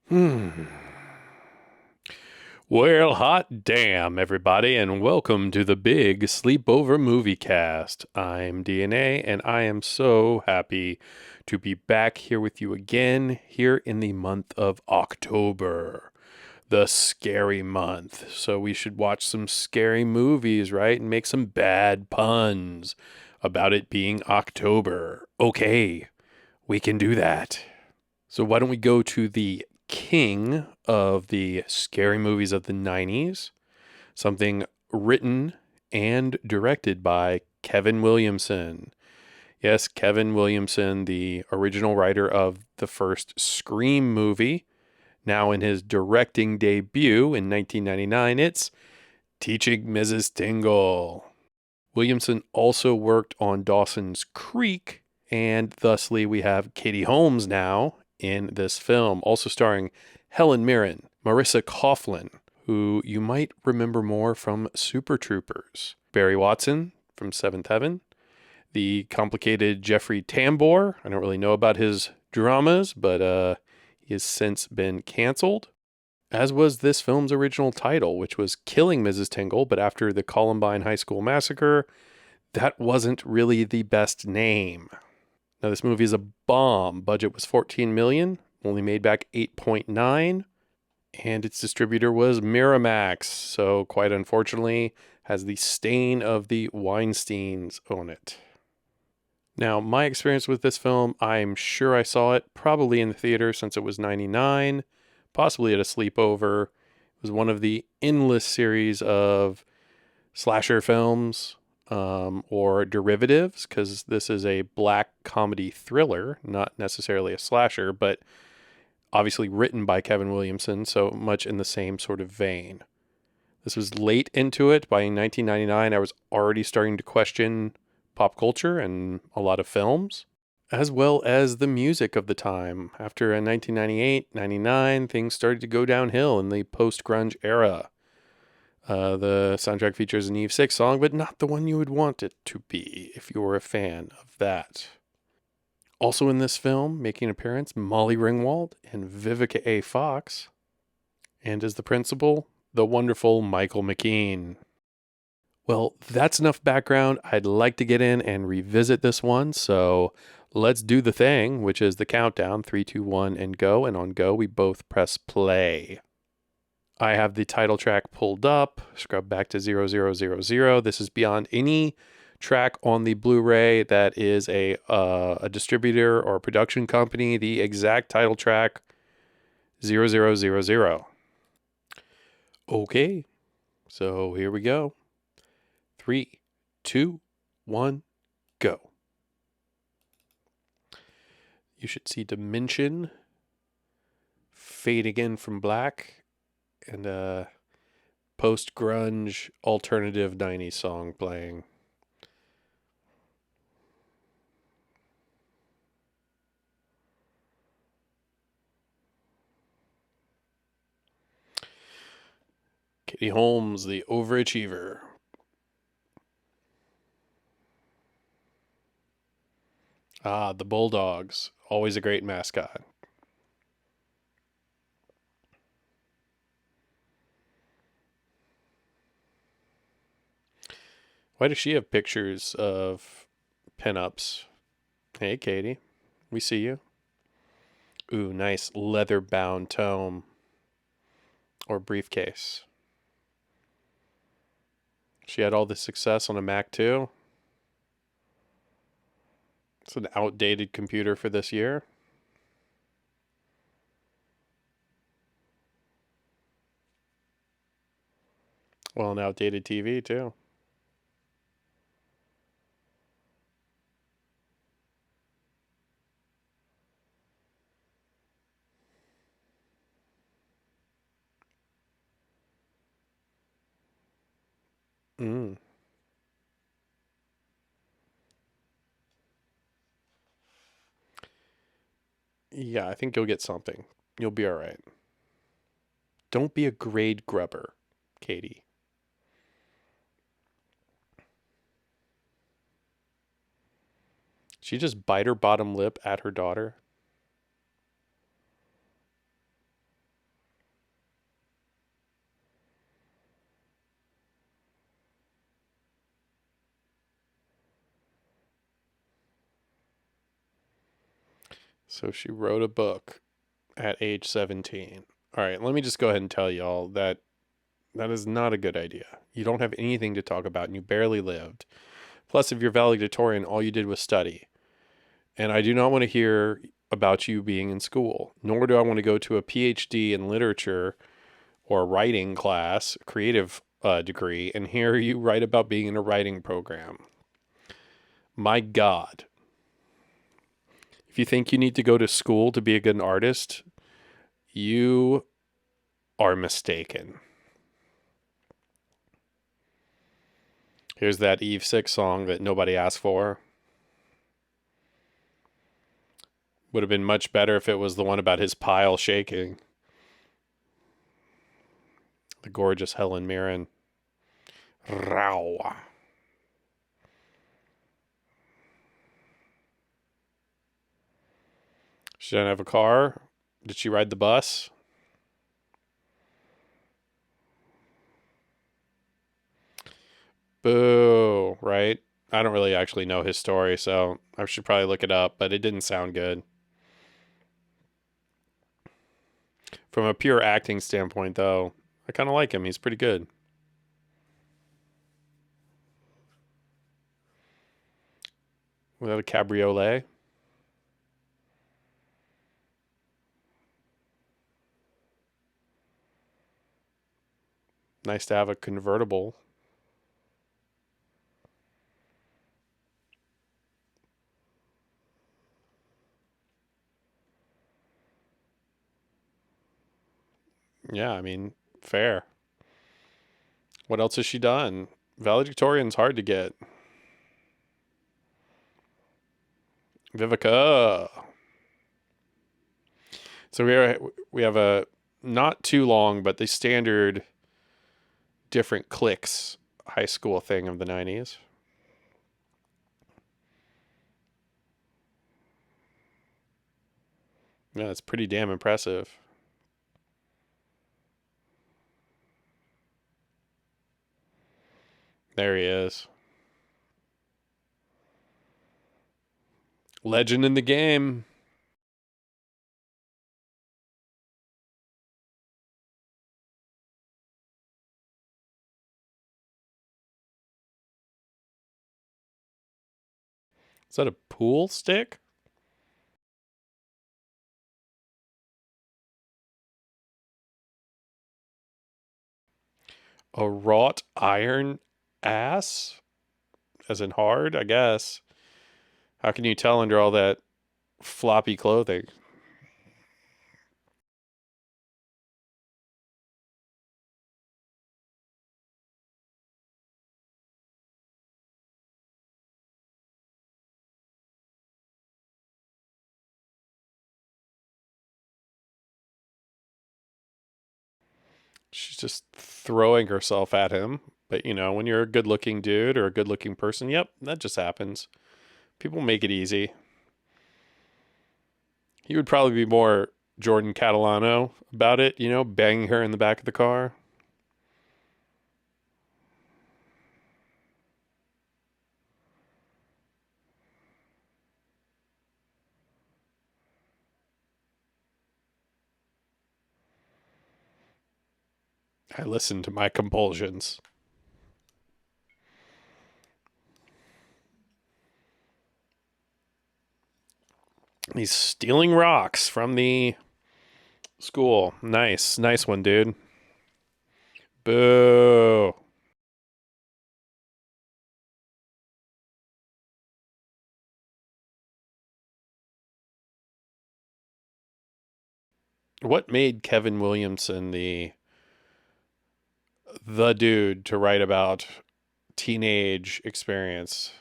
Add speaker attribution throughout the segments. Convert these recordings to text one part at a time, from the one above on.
Speaker 1: Well, hot damn, everybody, and welcome to the big Sleepover Moviecast. I'm DNA, and I am so happy to be back here with you again here in the month of October, the scary month. So we should watch some scary movies, right? And make some bad puns about it being October. Okay, we can do that. So why don't we go to the king of the scary movies of the 90s, something written and directed by Kevin Williamson. Yes, Kevin Williamson, the original writer of the first Scream movie, now in his directing debut in 1999, it's Teaching Mrs. Tingle. Williamson also worked on Dawson's Creek, and thusly we have Katie Holmes now in this film, also starring Helen Mirren, Marissa Coughlan, who you might remember more from Super Troopers, Barry Watson from Seventh Heaven, the complicated Jeffrey Tambor. I don't really know about his dramas, but he has since been canceled, as was this film's original title, which was Killing Mrs. Tingle, but after the Columbine High School Massacre, that wasn't really the best name. Now, this movie is a bomb. Budget was $14 million, only made back 8.9, and its distributor was Miramax. So, quite unfortunately, has the stain of the Weinsteins on it. Now, my experience with this film, I'm sure I saw it probably in the theater since it was 99, possibly at a sleepover. It was one of the endless series of slasher films or derivatives, because this is a black comedy thriller, not necessarily a slasher, but obviously written by Kevin Williamson, so much in the same sort of vein. This was late into it. By 1999, I was already starting to question pop culture and a lot of films, as well as the music of the time. After 1998, 99, things started to go downhill in the post-grunge era. The soundtrack features an Eve 6 song, but not the one you would want it to be if you were a fan of that. Also in this film, making an appearance, Molly Ringwald and Vivica A. Fox. And as the principal, the wonderful Michael McKean. Well, that's enough background. I'd like to get in and revisit this one, so let's do the thing, which is the countdown, 3, 2, 1, and go. And on go, we both press play. I have the title track pulled up, scrub back to 0000. This is beyond any track on the Blu-ray that is a distributor or a production company. The exact title track, 0000. Okay, so here we go. 3, 2, 1, go. You should see Dimension fading in from black, and a post-grunge alternative 90s song playing. Katie Holmes, the overachiever. Ah, the Bulldogs, always a great mascot. Why does she have pictures of pinups? Hey, Katie, we see you. Ooh, nice leather-bound tome or briefcase. She had all this success on a Mac too. It's an outdated computer for this year. Well, an outdated TV too. Mm. Yeah, I think you'll get something. You'll be all right. Don't be a grade grubber, Katie. She just bite her bottom lip at her daughter. So she wrote a book at age 17. All right, let me just go ahead and tell y'all that that is not a good idea. You don't have anything to talk about and you barely lived. Plus, if you're valedictorian, all you did was study. And I do not want to hear about you being in school, nor do I want to go to a PhD in literature or writing class, creative degree, and hear you write about being in a writing program. My God. If you think you need to go to school to be a good artist, you are mistaken. Here's that Eve 6 song that nobody asked for. Would have been much better if it was the one about his pile shaking. The gorgeous Helen Mirren. Row. She doesn't have a car. Did she ride the bus? Boo, right? I don't really actually know his story, so I should probably look it up, but it didn't sound good. From a pure acting standpoint, though, I kind of like him. He's pretty good. Without a cabriolet. Nice to have a convertible. Yeah, I mean, fair. What else has she done? Valedictorian's hard to get. Vivica. So we have a not too long, but the standard different cliques high school thing of the 90s. Yeah, it's pretty damn impressive. There he is. Legend in the game. Is that a pool stick? A wrought iron ass? As in hard, I guess. How can you tell under all that floppy clothing? She's just throwing herself at him. But, you know, when you're a good looking dude or a good looking person, yep, that just happens. People make it easy. He would probably be more Jordan Catalano about it, you know, banging her in the back of the car. I listen to my compulsions. He's stealing rocks from the school. Nice. Nice one, dude. Boo. What made Kevin Williamson the dude to write about teenage experience?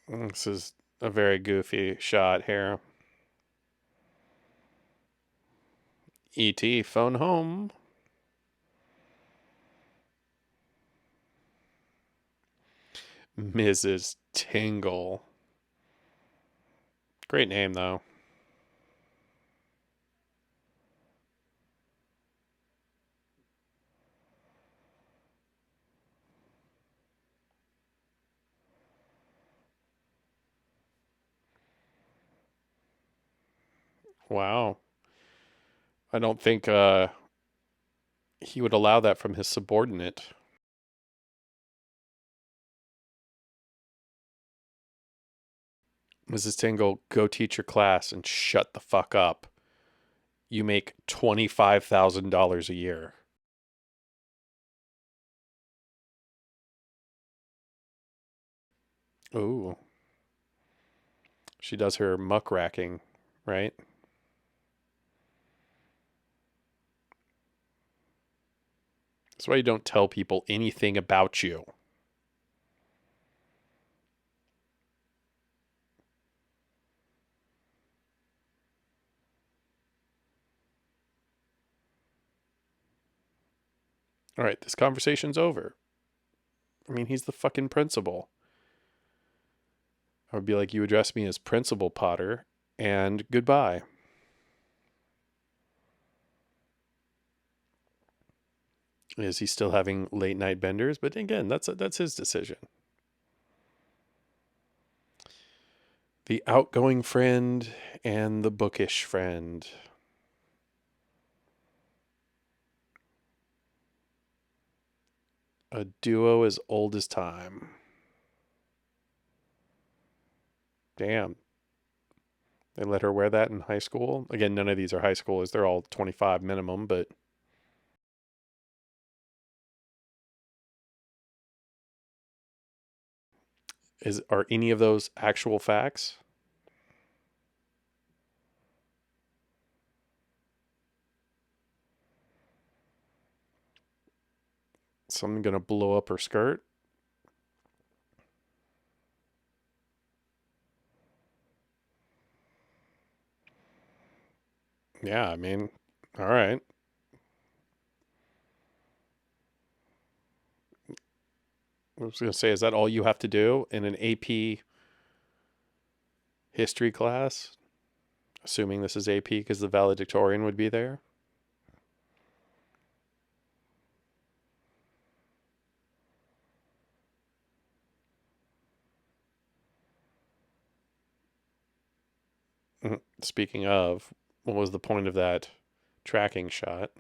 Speaker 1: This is a very goofy shot here. E.T. phone home. Mrs. Tingle. Great name, though. Wow. I don't think he would allow that from his subordinate. Mrs. Tingle, go teach your class and shut the fuck up. You make $25,000 a year. Ooh. She does her muckraking, right? That's why you don't tell people anything about you. All right, this conversation's over. I mean, he's the fucking principal. I would be like, you address me as Principal Potter, and goodbye. Is he still having late night benders? But again, that's his decision. The outgoing friend and the bookish friend. A duo as old as time. Damn. They let her wear that in high school. Again, none of these are high schoolers. They're all 25 minimum, but are any of those actual facts? Someone gonna blow up her skirt? Yeah, I mean, all right. I was gonna say, is that all you have to do in an AP history class? Assuming this is AP because the valedictorian would be there. Speaking of, what was the point of that tracking shot?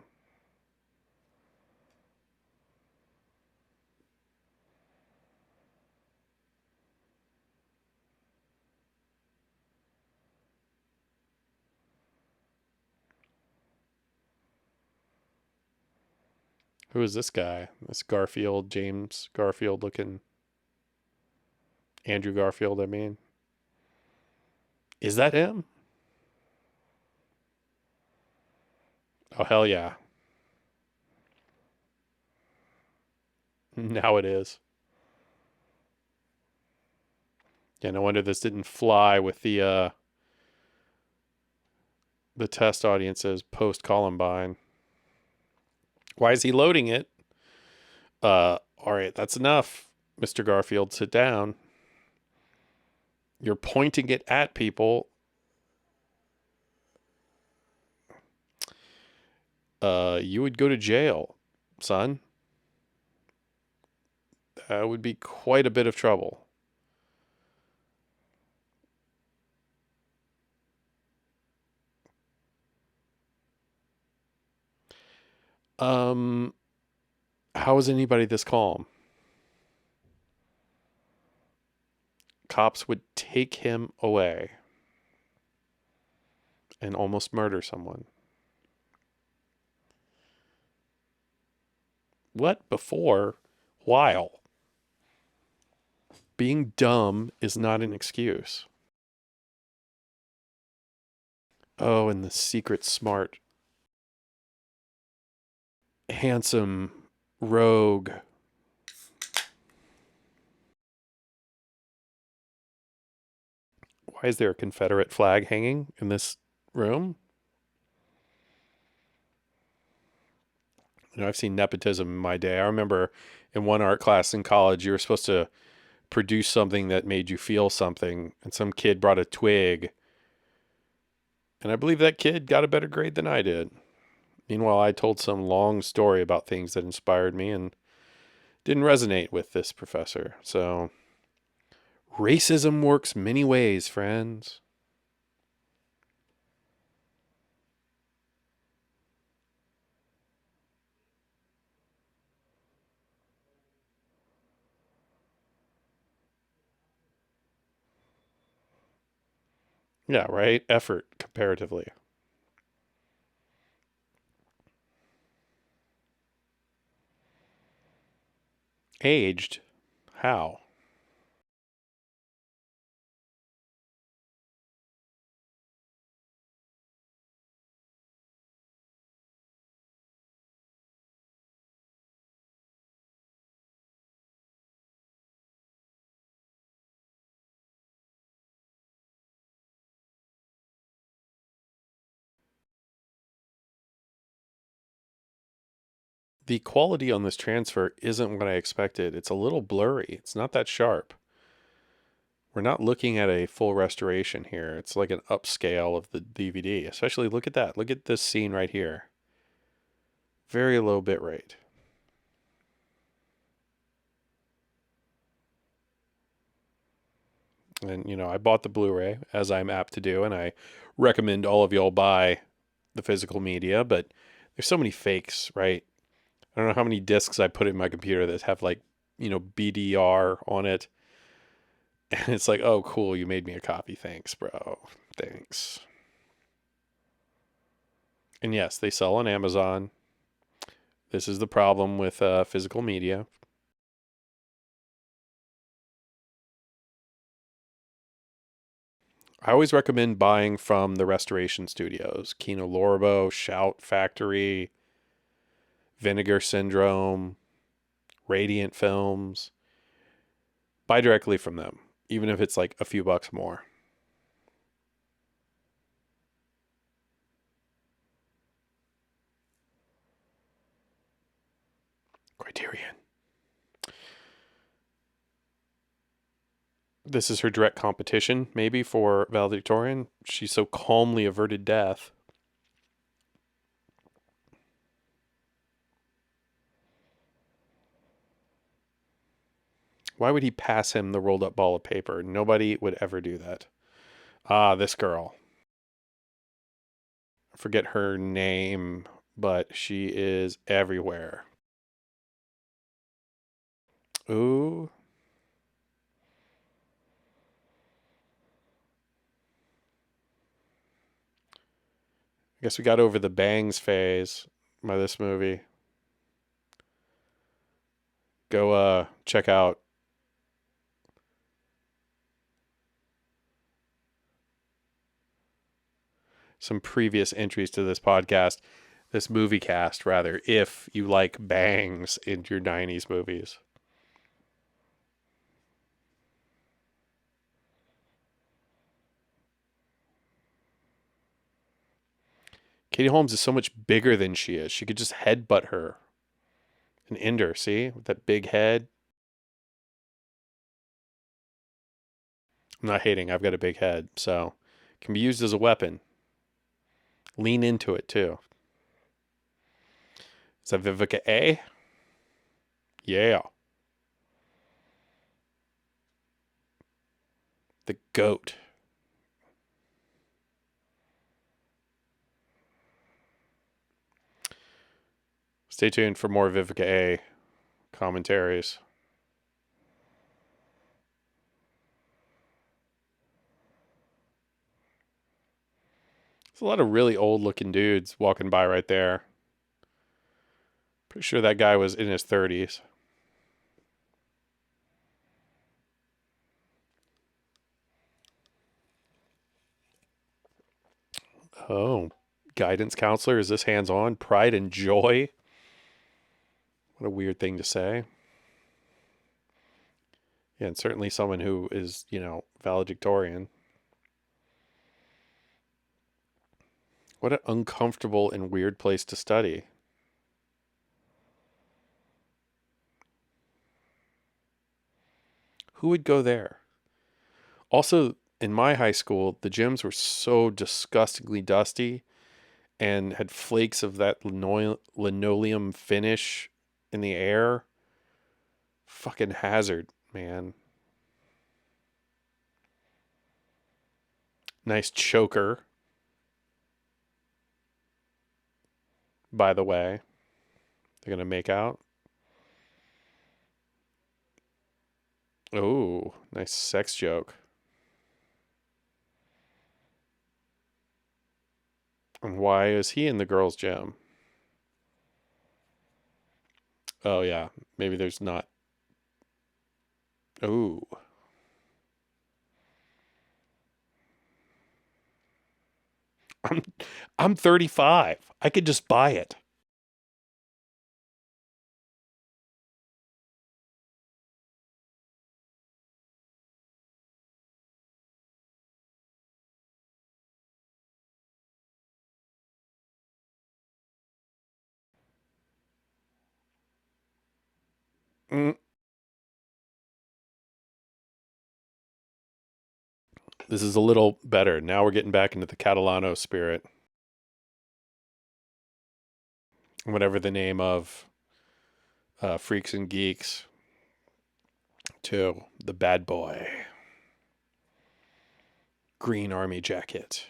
Speaker 1: Who is this guy? This Garfield, James Garfield looking Andrew Garfield, I mean. Is that him? Oh, hell yeah. Now it is. Yeah, no wonder this didn't fly with the test audiences post Columbine. Why is he loading it? All right, that's enough, Mr. Garfield. Sit down. You're pointing it at people. You would go to jail, son. That would be quite a bit of trouble. Um, how is anybody this calm? Cops would take him away and almost murder someone. What? Before? While? Being dumb is not an excuse. Oh, and the secret smart, handsome rogue. Why is there a Confederate flag hanging in this room? I've seen nepotism in my day. I remember in one art class in college, you were supposed to produce something that made you feel something, and some kid brought a twig. And I believe that kid got a better grade than I did. Meanwhile, I told some long story about things that inspired me and didn't resonate with this professor. So, racism works many ways, friends. Yeah, right? Effort comparatively. Aged? How? The quality on this transfer isn't what I expected. It's a little blurry. It's not that sharp. We're not looking at a full restoration here. It's like an upscale of the DVD. Especially look at that. Look at this scene right here. Very low bit rate. And I bought the Blu-ray as I'm apt to do, and I recommend all of y'all buy the physical media, but there's so many fakes, right? I don't know how many discs I put in my computer that have like, BDR on it. And it's like, oh, cool, you made me a copy. Thanks, bro. Thanks. And yes, they sell on Amazon. This is the problem with physical media. I always recommend buying from the restoration studios: Kino Lorbo, Shout Factory, Vinegar Syndrome, Radiant Films. Buy directly from them, even if it's like a few bucks more. Criterion. This is her direct competition, maybe, for valedictorian. She so calmly averted death. Why would he pass him the rolled up ball of paper? Nobody would ever do that. Ah, this girl. I forget her name, but she is everywhere. Ooh. I guess we got over the bangs phase by this movie. Go check out some previous entries to this movie cast rather, if you like bangs in your 90s movies. Katie Holmes is so much bigger than she is. She could just headbutt her and end her, see? With that big head. I'm not hating, I've got a big head, so it can be used as a weapon. Lean into it too. Is that Vivica A? Yeah. The goat. Stay tuned for more Vivica A commentaries. There's a lot of really old looking dudes walking by right there. Pretty sure that guy was in his 30s. Oh, guidance counselor. Is this hands on? Pride and joy? What a weird thing to say. Yeah, and certainly someone who is, valedictorian. What an uncomfortable and weird place to study. Who would go there? Also, in my high school, the gyms were so disgustingly dusty and had flakes of that linoleum finish in the air. Fucking hazard, man. Nice choker, by the way. They're going to make out. Oh, nice sex joke. And why is he in the girls' gym? Oh, yeah. Maybe there's not. Oh, I'm I'm 35. I could just buy it. Mm, this is a little better. Now we're getting back into the Catalano spirit. Whatever the name of Freaks and Geeks to the bad boy. Green army jacket.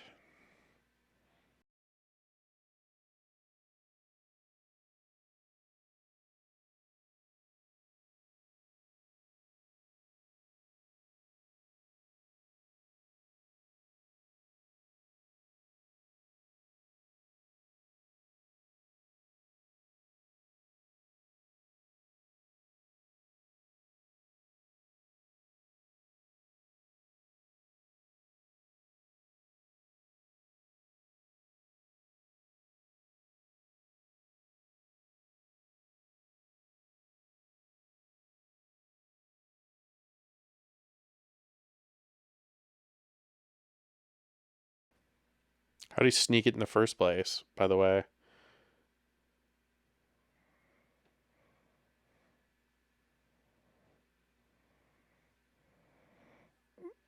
Speaker 1: How do you sneak it in the first place, by the way?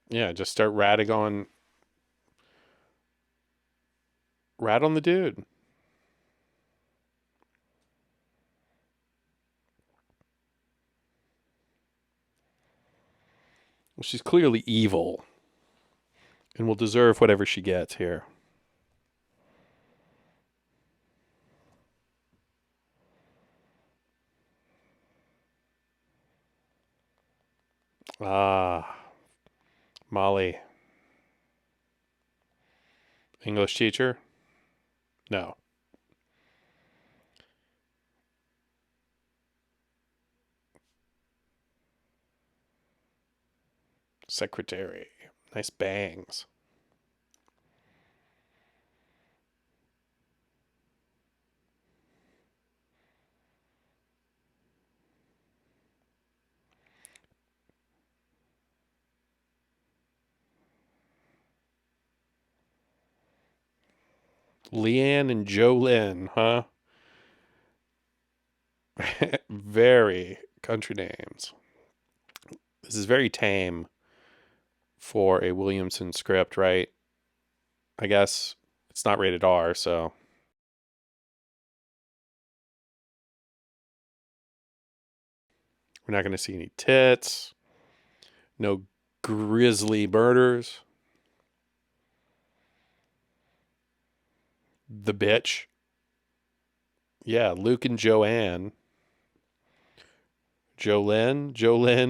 Speaker 1: Yeah, just start rat on the dude. Well, she's clearly evil and will deserve whatever she gets here. Ah, Molly. English teacher? No. Secretary. Nice bangs. Leanne and Jolynn, huh? Very country names. This is very tame for a Williamson script, right? I guess it's not rated R, so we're not going to see any tits, no grisly murders. The bitch. Yeah, Luke and Joanne. Jolynn,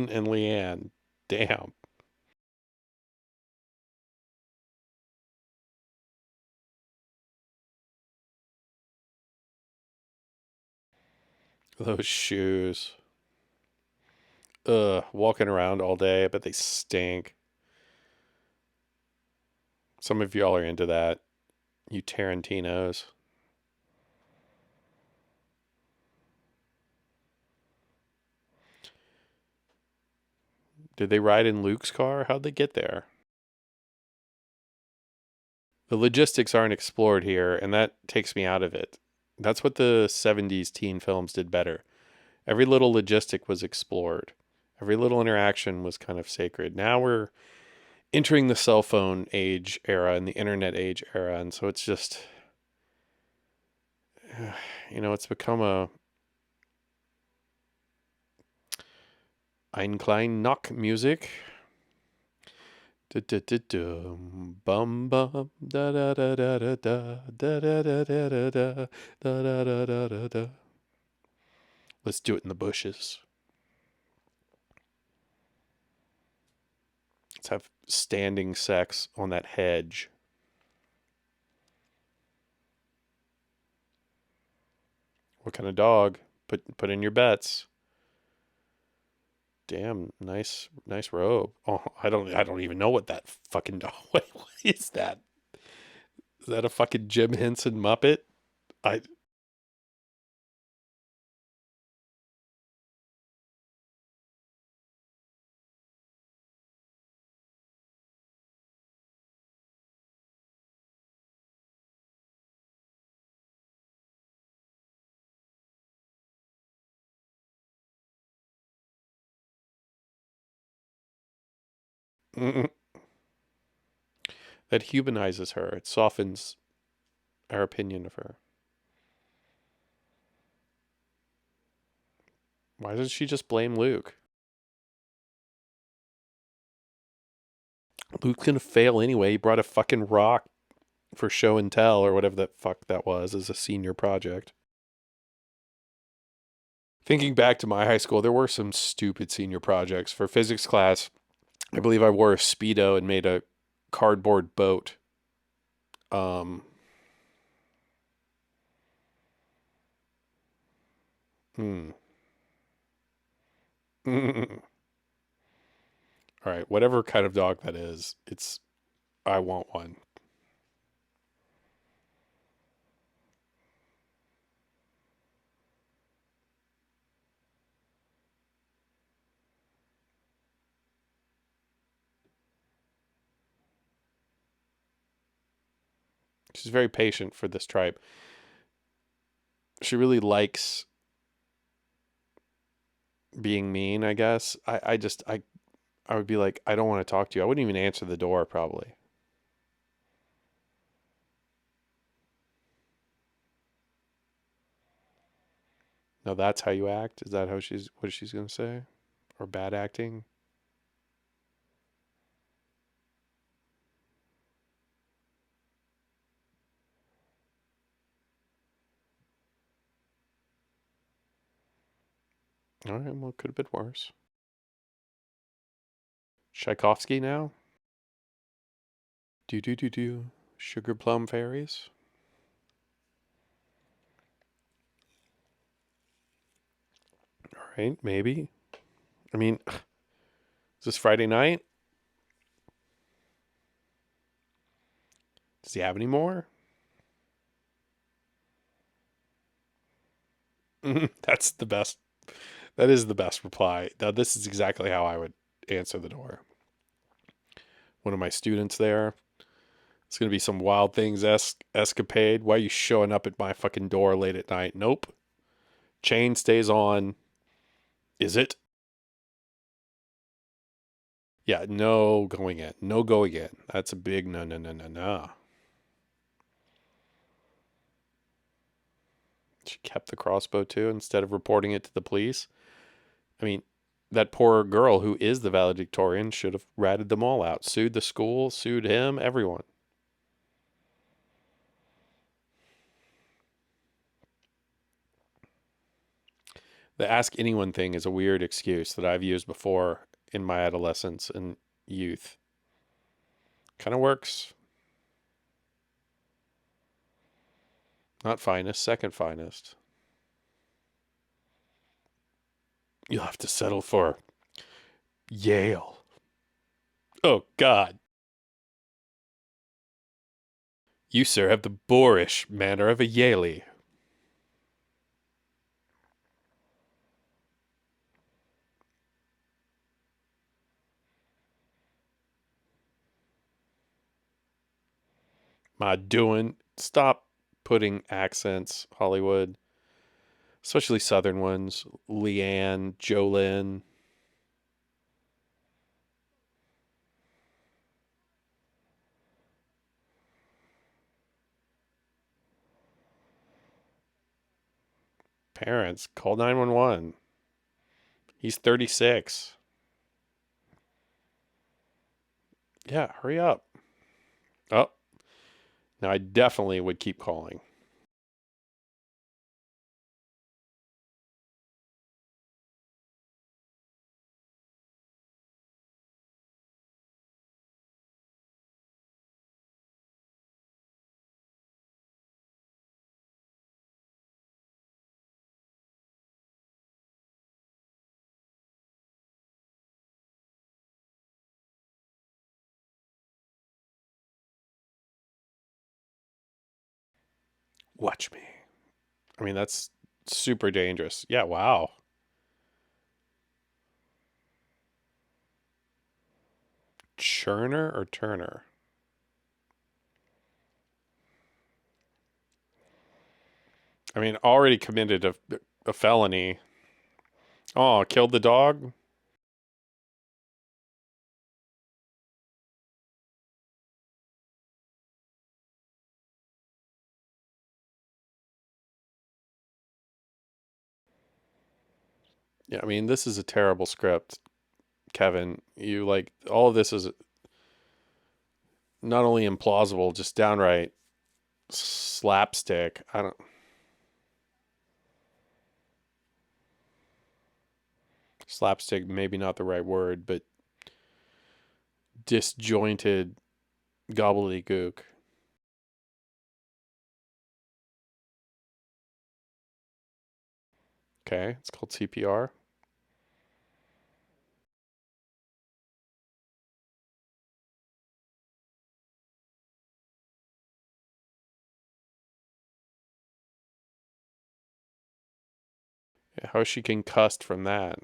Speaker 1: and Leanne. Damn. Those shoes. Ugh, walking around all day, but they stink. Some of y'all are into that. You Tarantinos. Did they ride in Luke's car? How'd they get there? The logistics aren't explored here, and that takes me out of it. That's what the 70s teen films did better. Every little logistic was explored, every little interaction was kind of sacred. Now we're entering the cell phone age era and the internet age era, and so it's just, it's become a Ein klein Knock music. Bum bum da da da da da da da da da da da da da da da da da. Let's do it in the bushes. Let's have standing sex on that hedge. What kind of dog? Put in your bets. Damn, nice robe. Oh, I don't even know what that fucking dog. What is that? Is that a fucking Jim Henson Muppet? I. Mm-mm. That humanizes her. It softens our opinion of her. Why doesn't she just blame Luke? Luke's gonna fail anyway. He brought a fucking rock for show and tell or whatever the fuck that was as a senior project. Thinking back to my high school, there were some stupid senior projects. For physics class, I believe I wore a Speedo and made a cardboard boat. Um, hmm. All right, whatever kind of dog that is, I want one. She's very patient for this tribe. She really likes being mean, I guess. I would be like, I don't want to talk to you. I wouldn't even answer the door probably. No, that's how you act? Is that how she's gonna say? Or bad acting? All right, well, it could have been worse. Tchaikovsky now? Do do do do. Sugar plum fairies? All right, maybe. I mean, is this Friday night? Does he have any more? That's the best. That is the best reply. Now, this is exactly how I would answer the door. One of my students there. It's going to be some wild things escapade. Why are you showing up at my fucking door late at night? Nope. Chain stays on. Is it? Yeah, no going in. No going in. That's a big no, no, no, no, no. She kept the crossbow too instead of reporting it to the police. I mean, that poor girl who is the valedictorian should have ratted them all out. Sued the school, sued him, everyone. The ask anyone thing is a weird excuse that I've used before in my adolescence and youth. Kind of works. Not finest, second finest. You'll have to settle for Yale. Oh, God. You, sir, have the boorish manner of a Yaley. My doing. Stop putting accents, Hollywood, especially Southern ones. Leanne, Jolyn. Parents, call 911. He's 36. Yeah, hurry up. Oh, now I definitely would keep calling. Watch me. I mean, that's super dangerous. Yeah, wow. Churner or Turner? I mean, already committed a felony. Oh, killed the dog? Yeah, I mean, this is a terrible script, Kevin. You like all of this is not only implausible, just downright slapstick. I don't slapstick maybe not the right word, but disjointed gobbledygook. Okay, it's called CPR. How is she concussed from that?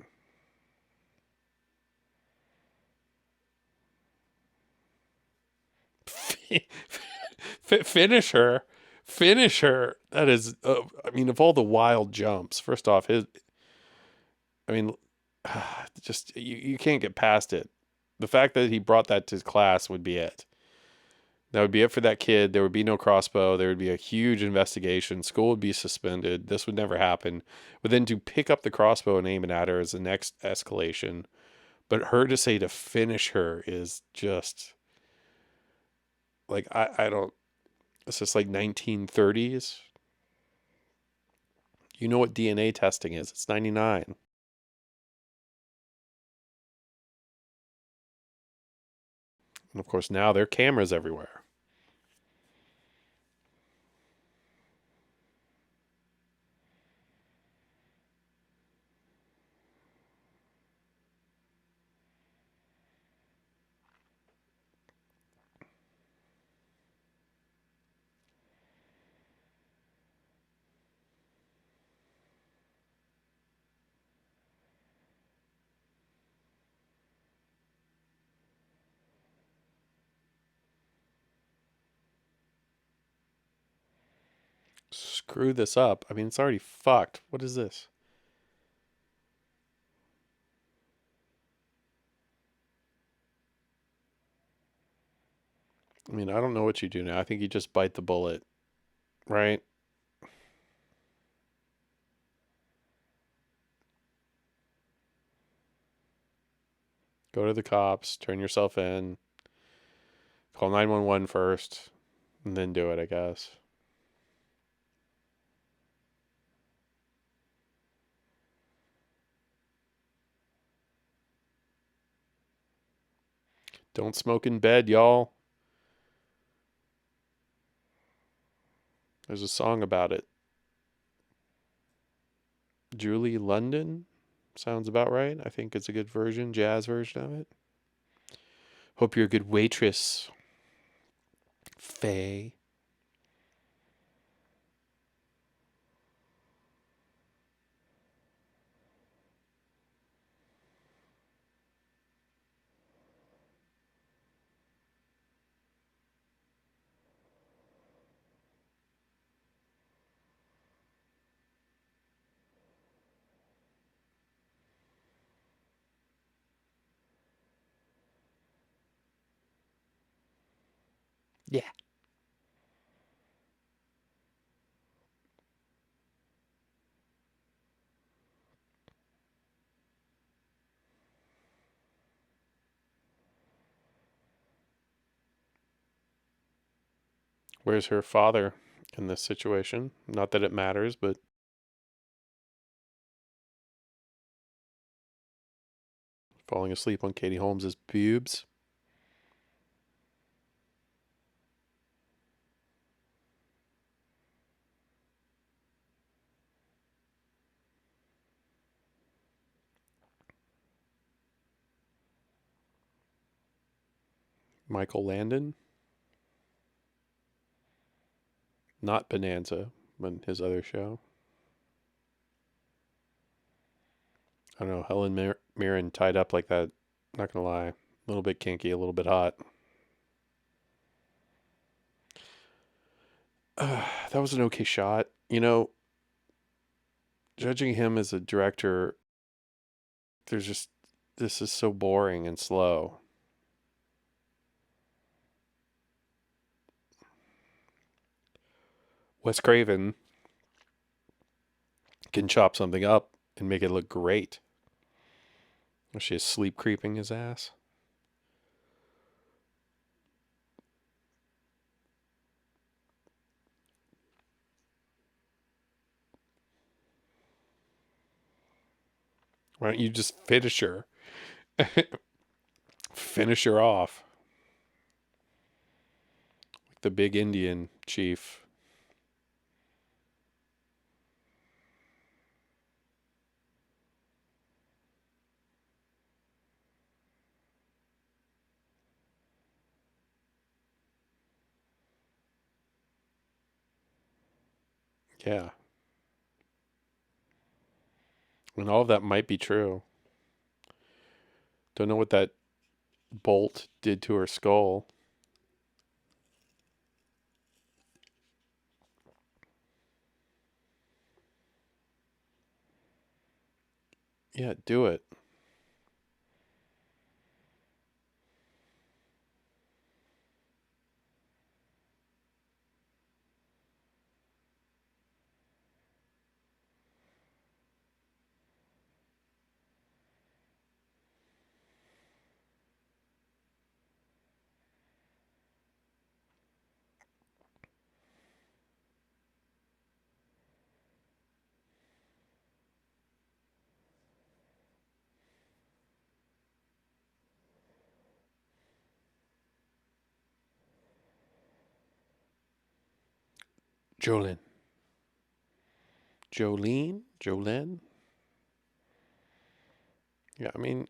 Speaker 1: Finish her. Finish her. That is, I mean, of all the wild jumps, first off, I mean, just, you can't get past it. The fact that he brought that to class would be it. That would be it for that kid. There would be no crossbow. There would be a huge investigation. School would be suspended. This would never happen. But then to pick up the crossbow and aim it at her is the next escalation. But her to say to finish her is just like, I don't, it's just like 1930s. You know what DNA testing is? It's 99. And of course, now there are cameras everywhere. Screw this up. I mean, it's already fucked. What is this? I mean, I don't know what you do now. I think you just bite the bullet, right? Go to the cops, turn yourself in, call 911 first, and then do it, I guess. Don't smoke in bed, y'all. There's a song about it. Julie London sounds about right. I think it's a good version, jazz version of it. Hope you're a good waitress, Faye. Yeah. Where's her father in this situation? Not that it matters, but falling asleep on Katie Holmes's pubes. Michael Landon, not Bonanza. but his other show. I don't know. Helen Mirren tied up like that. Not gonna lie, a little bit kinky, a little bit hot. That was an okay shot. Judging him as a director, there's just this is so boring and slow. Wes Craven can chop something up and make it look great. She is sleep creeping his ass. Why don't you just finish her? Finish her off. Like the big Indian chief. Yeah. And all of that might be true. Don't know what that bolt did to her skull. Yeah, do it. Jolene. Jolene? Yeah, I mean,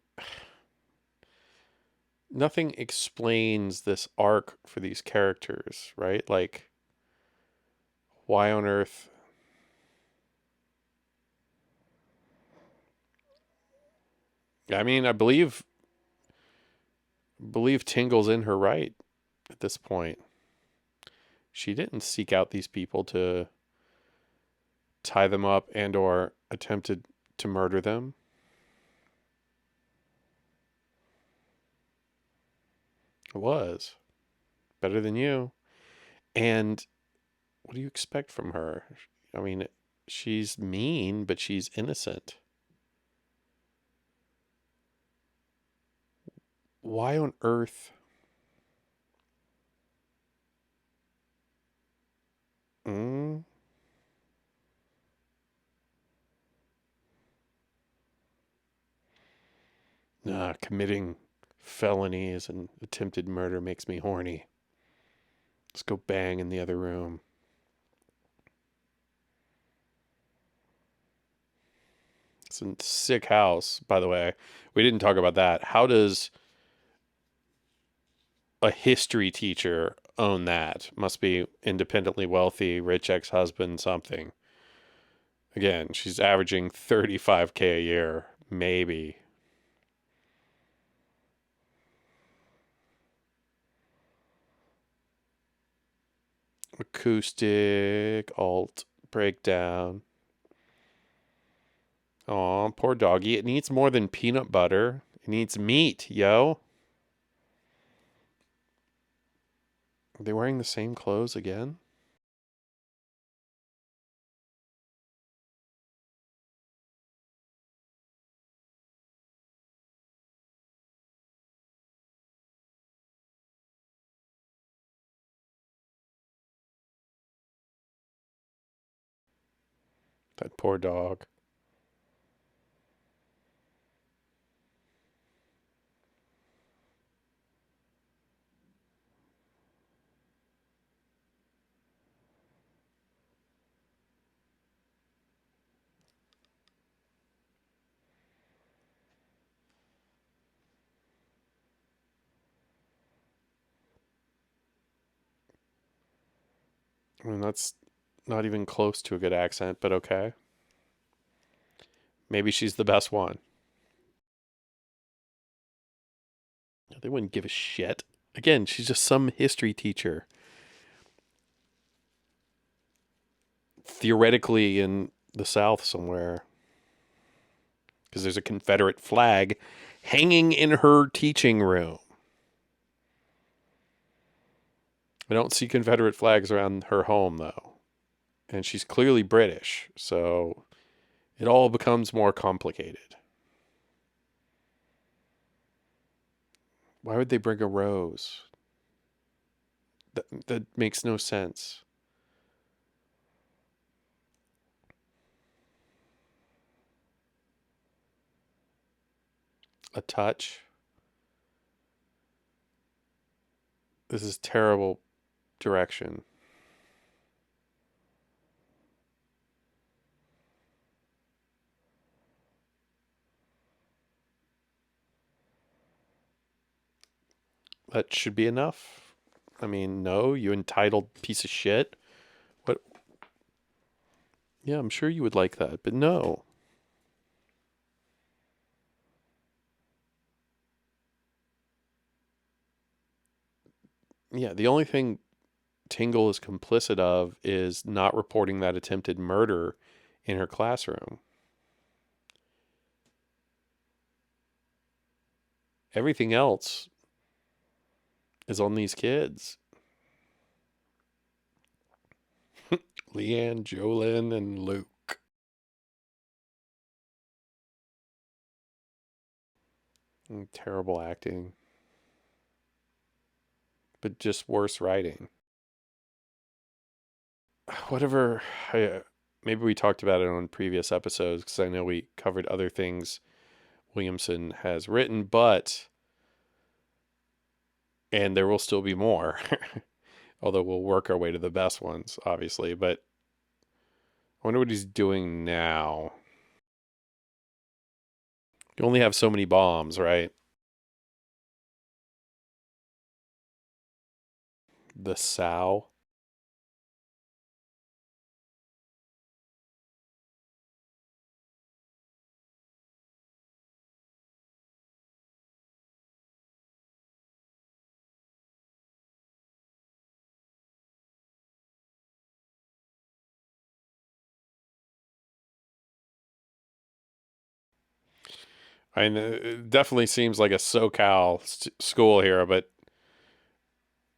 Speaker 1: nothing explains this arc for these characters, right? Like, why on earth? I mean, I believe Tingle's in her right at this point. She didn't seek out these people to tie them up and or attempted to murder them. It was better than you. And what do you expect from her? I mean, she's mean, but she's innocent. Why on earth? Mm, committing felonies and attempted murder makes me horny. Let's go bang in the other room. It's a sick house, by the way. We didn't talk about that. How does a history teacher own that? Must be independently wealthy, rich ex husband, something. Again, she's averaging 35K a year, maybe. Acoustic, alt, breakdown. Aw, poor doggy. It needs more than peanut butter. It needs meat, yo. Are they wearing the same clothes again? That poor dog. I mean, that's Not even close to a good accent, but okay. Maybe she's the best one. They wouldn't give a shit. Again, she's just some history teacher. Theoretically in the South somewhere. Because there's a Confederate flag hanging in her teaching room. I don't see Confederate flags around her home, though. And she's clearly British, so it all becomes more complicated. Why would they bring a rose? That makes no sense. A touch? This is terrible direction. That should be enough. I mean, no, you entitled piece of shit. What? Yeah, I'm sure you would like that, but no. Yeah, the only thing Tingle is complicit of is not reporting that attempted murder in her classroom. Everything else is on these kids. Leanne, Jolyn, and Luke. Terrible acting. But just worse writing. Whatever. Maybe we talked about it on previous episodes because I know we covered other things Williamson has written, and there will still be more. Although we'll work our way to the best ones, obviously. But I wonder what he's doing now. You only have so many bombs, right? The sow. I mean, it definitely seems like a SoCal school here, but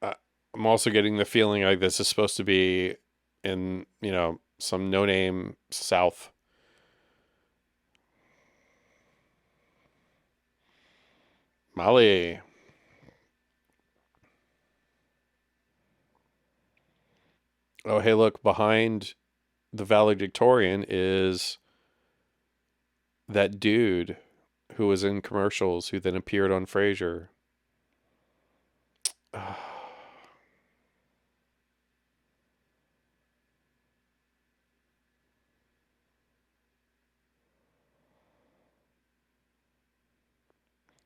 Speaker 1: uh, I'm also getting the feeling like this is supposed to be in, some no-name South. Molly. Oh, hey, look, behind the valedictorian is that dude who was in commercials who then appeared on Frasier. Is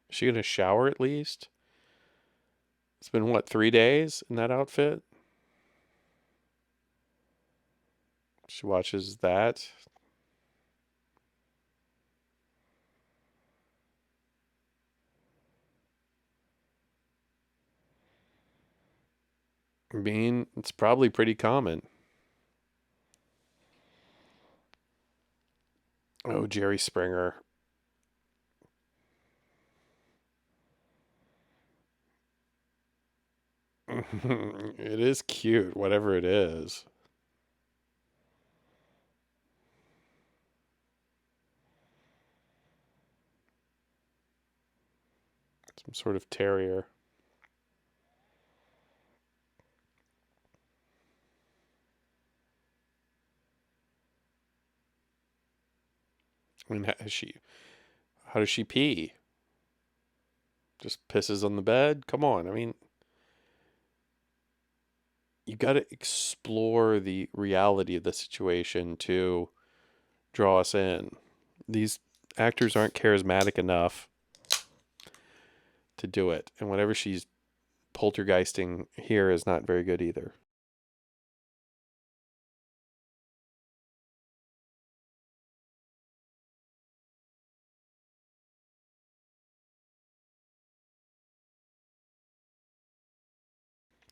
Speaker 1: she gonna shower at least? It's been what, 3 days in that outfit? She watches that. I mean, it's probably pretty common. Oh, Jerry Springer. It is cute, whatever it is. Some sort of terrier. I mean, how does she pee? Just pisses on the bed? Come on. I mean, you got to explore the reality of the situation to draw us in. These actors aren't charismatic enough to do it. And whatever she's poltergeisting here is not very good either.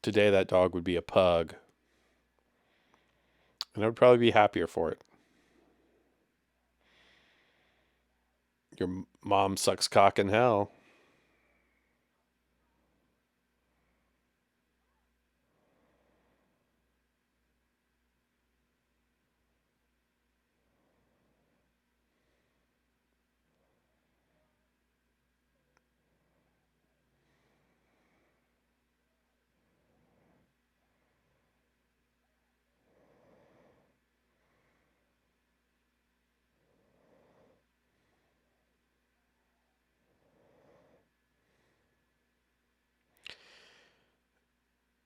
Speaker 1: Today, that dog would be a pug, and I would probably be happier for it. Your mom sucks cock in hell.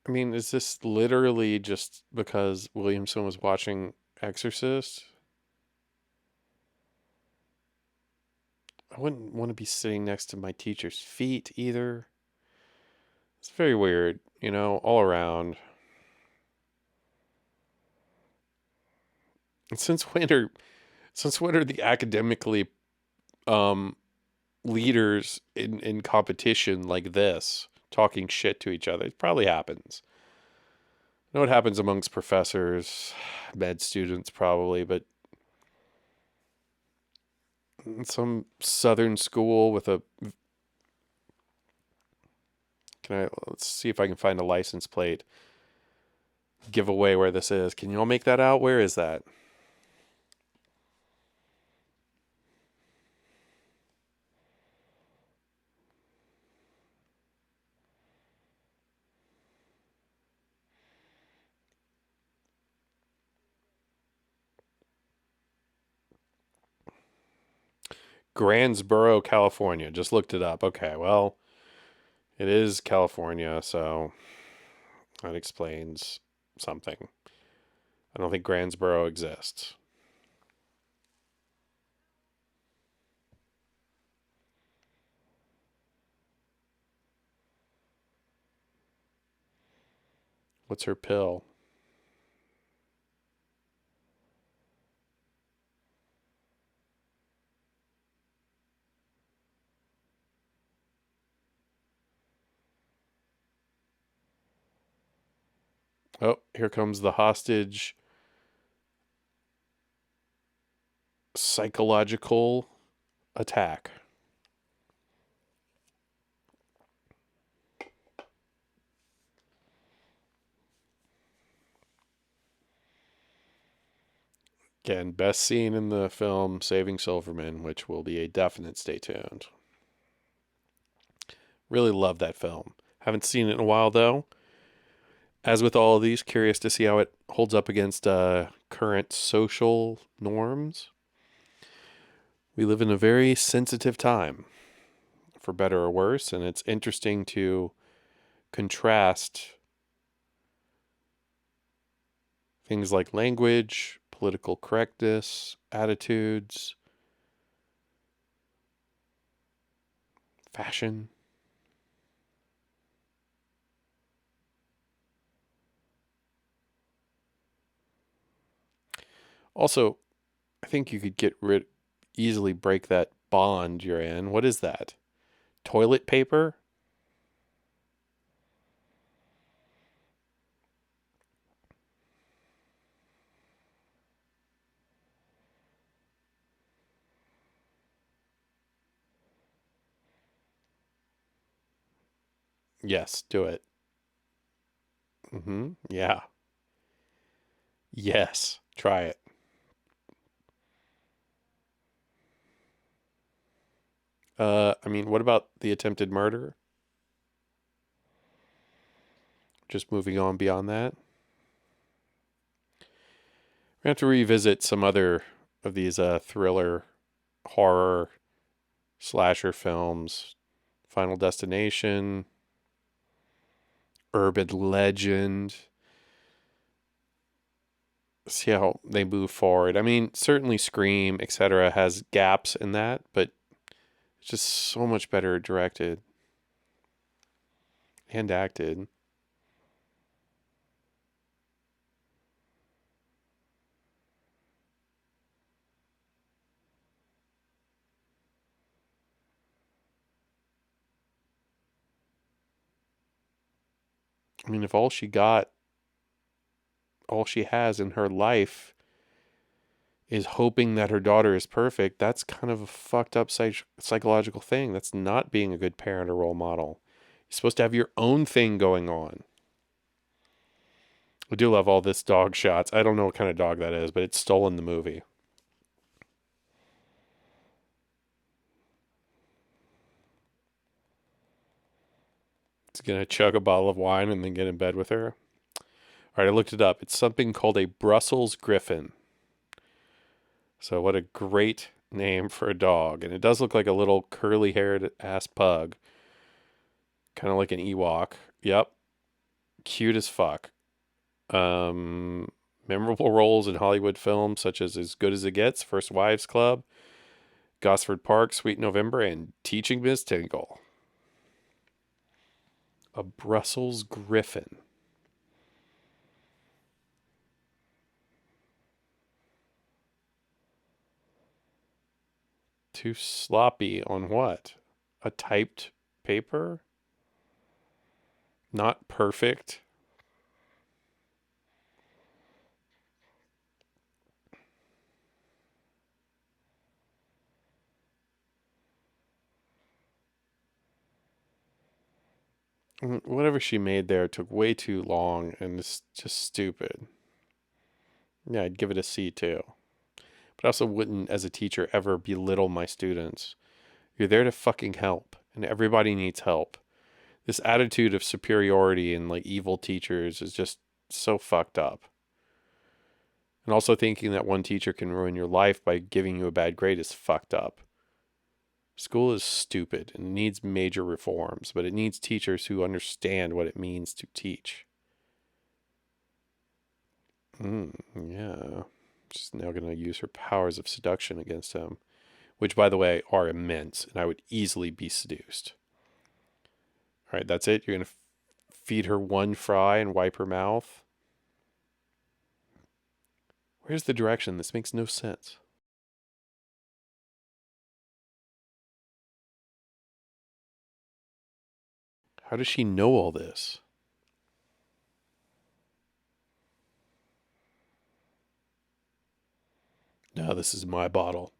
Speaker 1: I mean, is this literally just because Williamson was watching Exorcist? I wouldn't want to be sitting next to my teacher's feet either. It's very weird, all around. And since when are the academically um leaders in competition like this talking shit to each other? It probably happens. I know it happens amongst professors, med students probably, but in some southern school with a let's see if I can find a license plate giveaway where this is. Can you all make that out? Where is that? Grandsboro, California. Just looked it up. Okay, well, it is California, so that explains something. I don't think Grandsboro exists. What's her pill? Oh, here comes the hostage psychological attack. Again, best scene in the film Saving Silverman, which will be a definite stay tuned. Really love that film. Haven't seen it in a while though. As with all of these, curious to see how it holds up against current social norms. We live in a very sensitive time, for better or worse, and it's interesting to contrast things like language, political correctness, attitudes, fashion. Also, I think you could easily break that bond you're in. What is that? Toilet paper? Yes, do it. Yeah. Yes, try it. I mean, what about the attempted murder? Just moving on beyond that. We have to revisit some other of these thriller, horror, slasher films. Final Destination, Urban Legend. See how they move forward. I mean, certainly Scream, etc., has gaps in that, but it's just so much better directed and acted. I mean, if all she has in her life is hoping that her daughter is perfect, that's kind of a fucked up psychological thing. That's not being a good parent or role model. You're supposed to have your own thing going on. I do love all this dog shots. I don't know what kind of dog that is, but it's stolen the movie. It's gonna chug a bottle of wine and then get in bed with her. All right, I looked it up. It's something called a Brussels Griffon. So what a great name for a dog. And it does look like a little curly-haired ass pug, kind of like an Ewok. Yep, cute as fuck. Um, Memorable roles in Hollywood films such as Good as It Gets, First Wives Club, Gosford Park, Sweet November, and Teaching Miss Tingle. A Brussels Griffon. Too sloppy on what? A typed paper? Not perfect? Whatever she made there took way too long and it's just stupid. Yeah, I'd give it a C too. But I also wouldn't, as a teacher, ever belittle my students. You're there to fucking help, and everybody needs help. This attitude of superiority and like evil teachers is just so fucked up. And also thinking that one teacher can ruin your life by giving you a bad grade is fucked up. School is stupid and needs major reforms, but it needs teachers who understand what it means to teach. Yeah. She's now going to use her powers of seduction against him, which, by the way, are immense, and I would easily be seduced. All right, that's it. You're going to feed her one fry and wipe her mouth. Where's the direction? This makes no sense. How does she know all this? No, this is my bottle.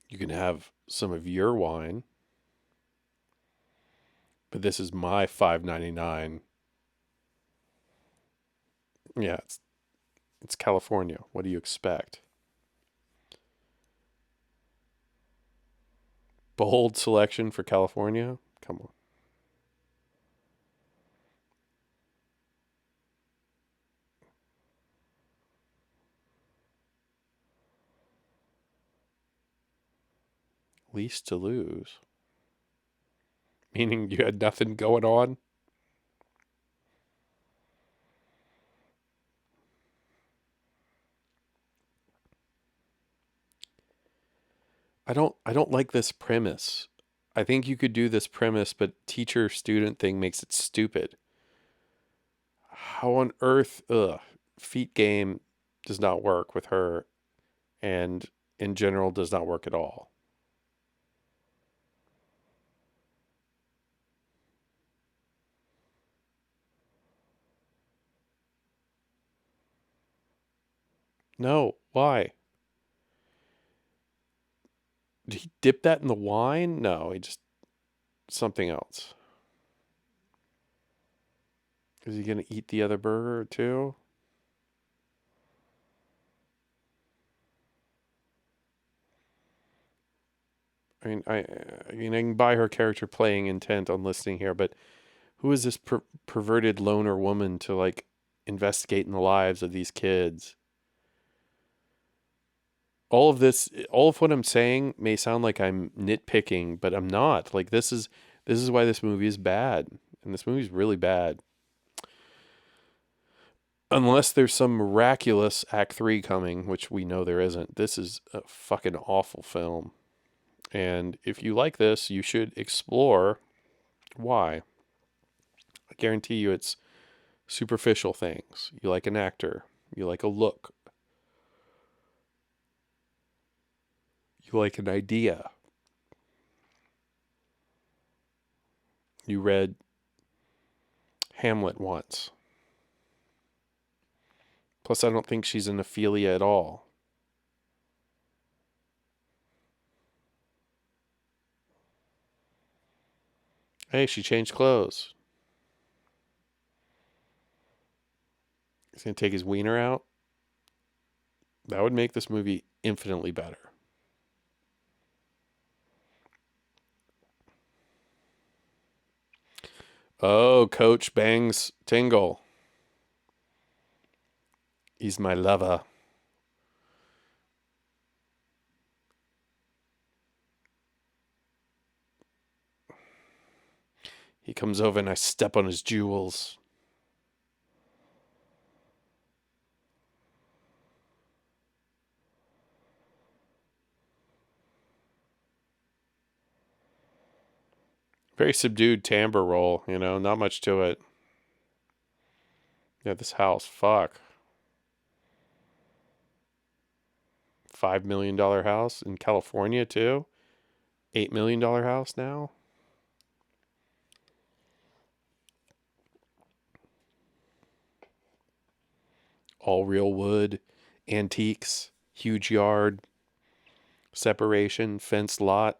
Speaker 1: You can have some of your wine, but this is my $5.99. Yeah, it's California. What do you expect? Bold selection for California? Come on. Least to lose. Meaning you had nothing going on? I don't like this premise. I think you could do this premise, but teacher student thing makes it stupid. How on earth, feet game does not work with her and in general does not work at all. No, why? Did he dip that in the wine? No, he just something else. Is he gonna eat the other burger too? I can buy her character playing intent on listening here, but who is this perverted loner woman to like investigate in the lives of these kids? All of what I'm saying may sound like I'm nitpicking, but I'm not. Like this is why this movie is bad, and this movie is really bad. Unless there's some miraculous Act 3 coming, which we know there isn't. This is a fucking awful film. And if you like this, you should explore why. I guarantee you it's superficial things. You like an actor, you like a look, you like an idea. You read Hamlet once. Plus, I don't think she's an Ophelia at all. Hey, she changed clothes. He's going to take his wiener out. That would make this movie infinitely better. Oh, Coach bangs Tingle. He's my lover. He comes over and I step on his jewels. Very subdued timbre roll, not much to it. Yeah, this house, fuck. $5 million house in California, too. $8 million house now. All real wood, antiques, huge yard, separation, fenced lot.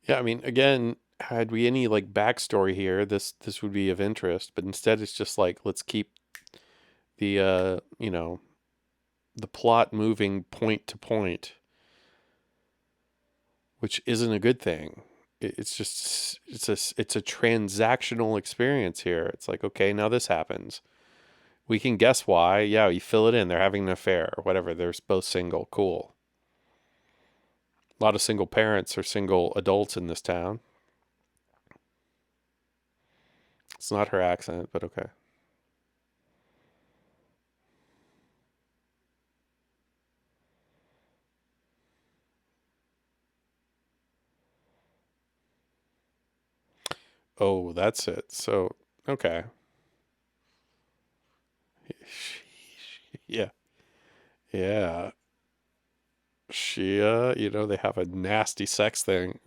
Speaker 1: Yeah, I mean, again, had we any like backstory here, this would be of interest. But instead, it's just like let's keep the the plot moving point to point, which isn't a good thing. It's just it's a transactional experience here. It's like, okay, now this happens. We can guess why. Yeah, you fill it in. They're having an affair or whatever. They're both single. Cool. A lot of single parents or single adults in this town. It's not her accent, but okay. Oh, that's it. So, okay. Yeah. Yeah. She, they have a nasty sex thing.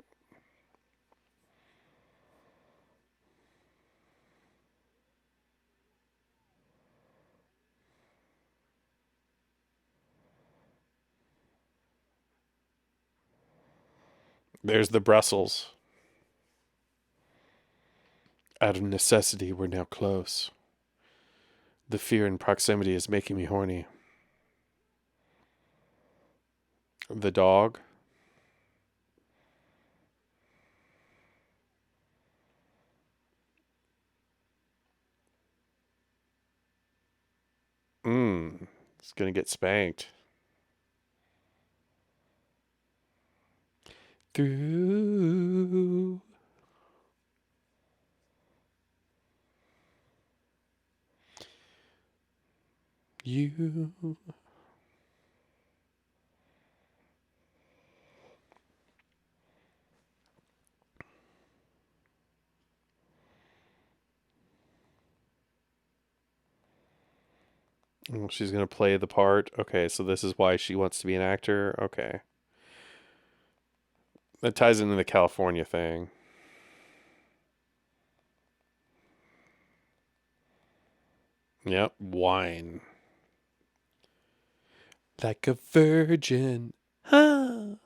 Speaker 1: There's the Brussels. Out of necessity, we're now close. The fear in proximity is making me horny. The dog. Mmm. It's gonna get spanked. Through you. Oh, she's gonna play the part. Okay, so this is why she wants to be an actor. Okay, that ties into the California thing. Yep, wine. Like a virgin, huh?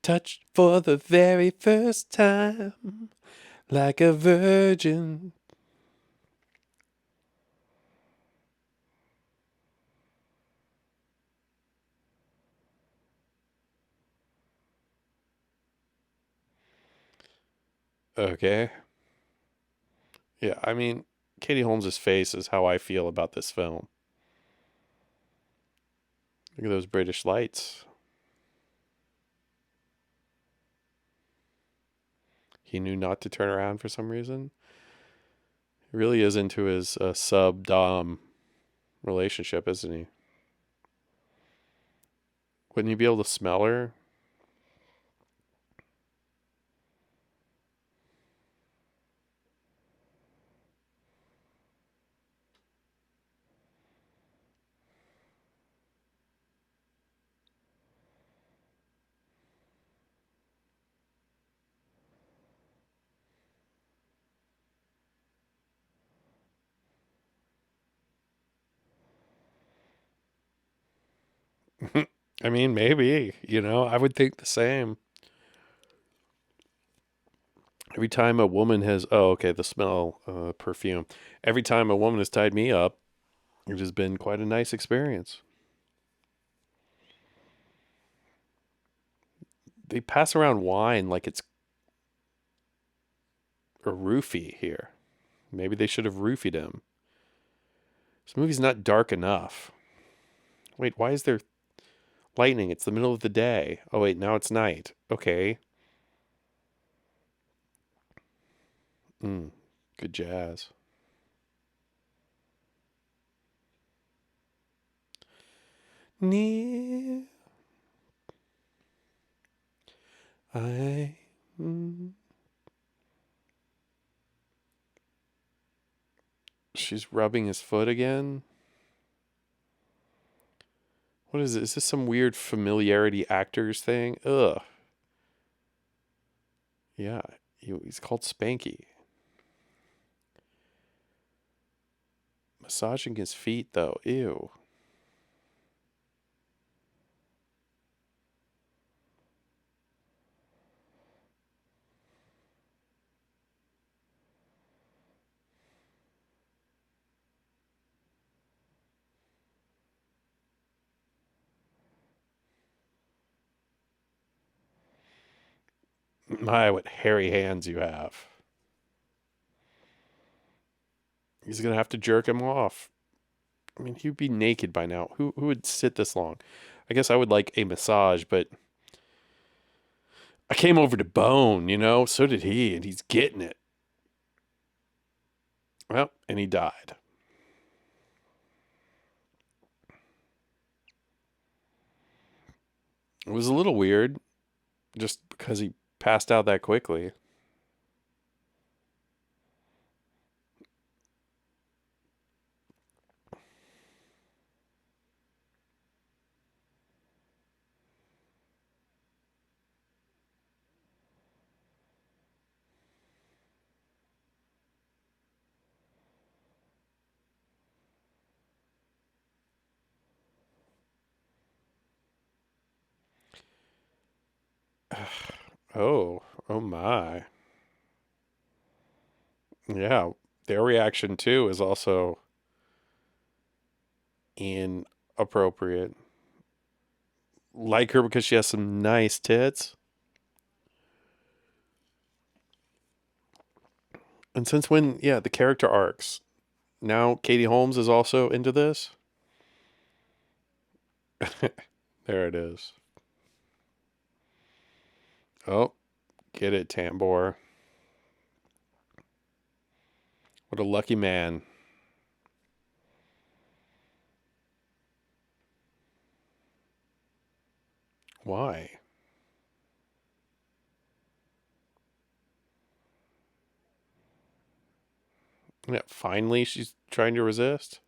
Speaker 1: Touched for the very first time. Like a virgin. Okay. Yeah, I mean, Katie Holmes's face is how I feel about this film. Look at those British lights. He knew not to turn around for some reason. He really is into his sub dom relationship, isn't he? Wouldn't he be able to smell her? I mean, maybe. I would think the same. Every time a woman has, oh, okay, the smell, perfume. Every time a woman has tied me up, it has been quite a nice experience. They pass around wine like it's a roofie here. Maybe they should have roofied him. This movie's not dark enough. Wait, why is there lightning? It's the middle of the day. Oh, wait, now it's night. Okay. Mm, good jazz. Near, I. Mm. She's rubbing his foot again. What is it? Is this some weird familiarity actors thing? Ugh. Yeah, he's called Spanky. Massaging his feet, though. Ew. My, what hairy hands you have. He's gonna have to jerk him off. I mean, he'd be naked by now. Who would sit this long? I guess I would like a massage, but I came over to bone. So did he, and he's getting it. Well, and he died. It was a little weird, just because he passed out that quickly. Oh, oh my. Yeah, their reaction too is also inappropriate. Like her because she has some nice tits. And since when, yeah, the character arcs. Now Katie Holmes is also into this. There it is. Oh, get it, Tambor. What a lucky man. Why? Yeah, finally she's trying to resist.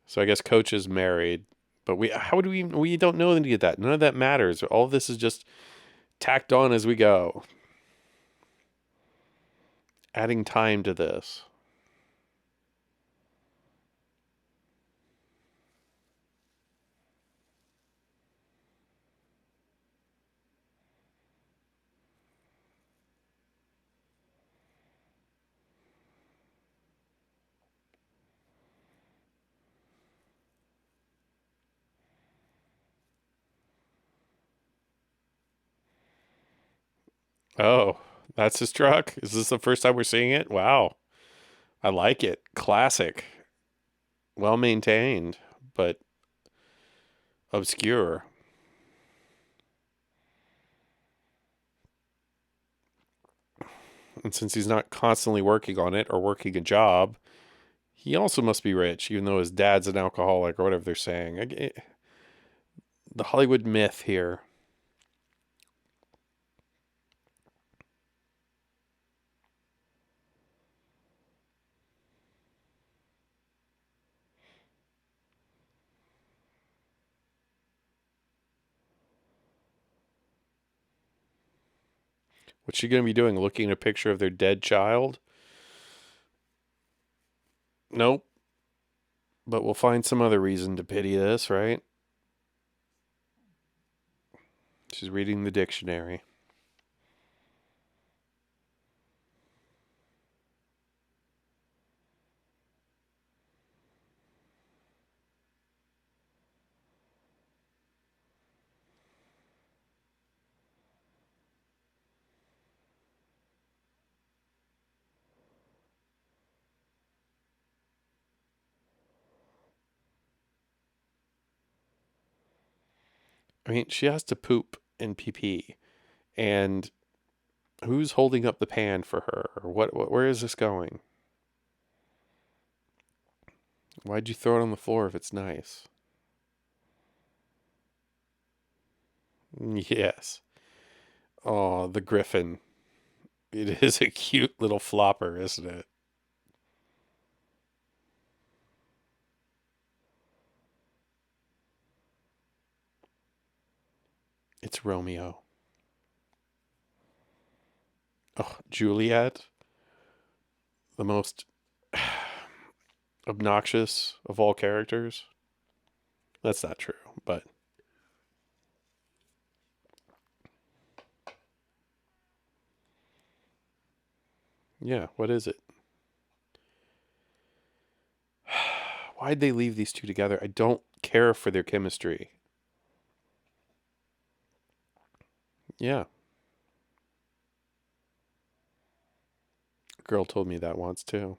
Speaker 1: So I guess Coach is married, but how do we don't know any of that. None of that matters. All of this is just tacked on as we go, adding time to this. Oh, That's his truck? Is this the first time we're seeing it? Wow. I like it. Classic. Well maintained, but obscure. And since he's not constantly working on it or working a job, he also must be rich, even though his dad's an alcoholic or whatever they're saying. The Hollywood myth here. What's she going to be doing? Looking at a picture of their dead child? Nope. But we'll find some other reason to pity this, right? She's reading the dictionary. I mean, she has to poop and pee pee. And who's holding up the pan for her? Or where is this going? Why'd you throw it on the floor if it's nice? Yes. Oh, the griffin. It is a cute little flopper, isn't it? It's Romeo. Oh, Juliet, the most obnoxious of all characters. That's not true, but yeah, what is it? Why'd they leave these two together? I don't care for their chemistry. Yeah, a girl told me that once too.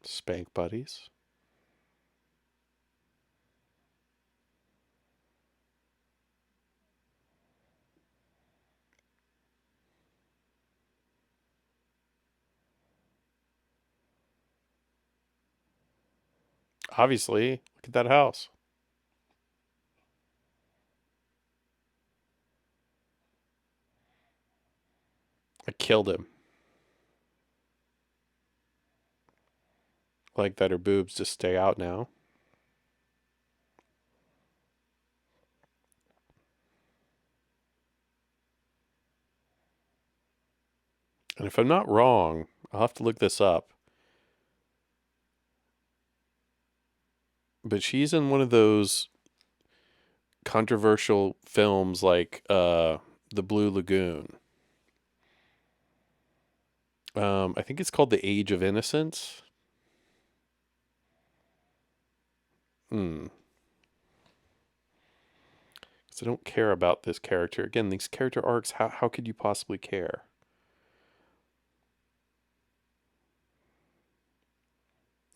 Speaker 1: Spank buddies. Obviously, look at that house. I killed him. Like that her boobs just stay out now. And if I'm not wrong, I'll have to look this up. But she's in one of those controversial films like The Blue Lagoon. I think it's called The Age of Innocence. Hmm. Because I don't care about this character. Again, these character arcs, how could you possibly care?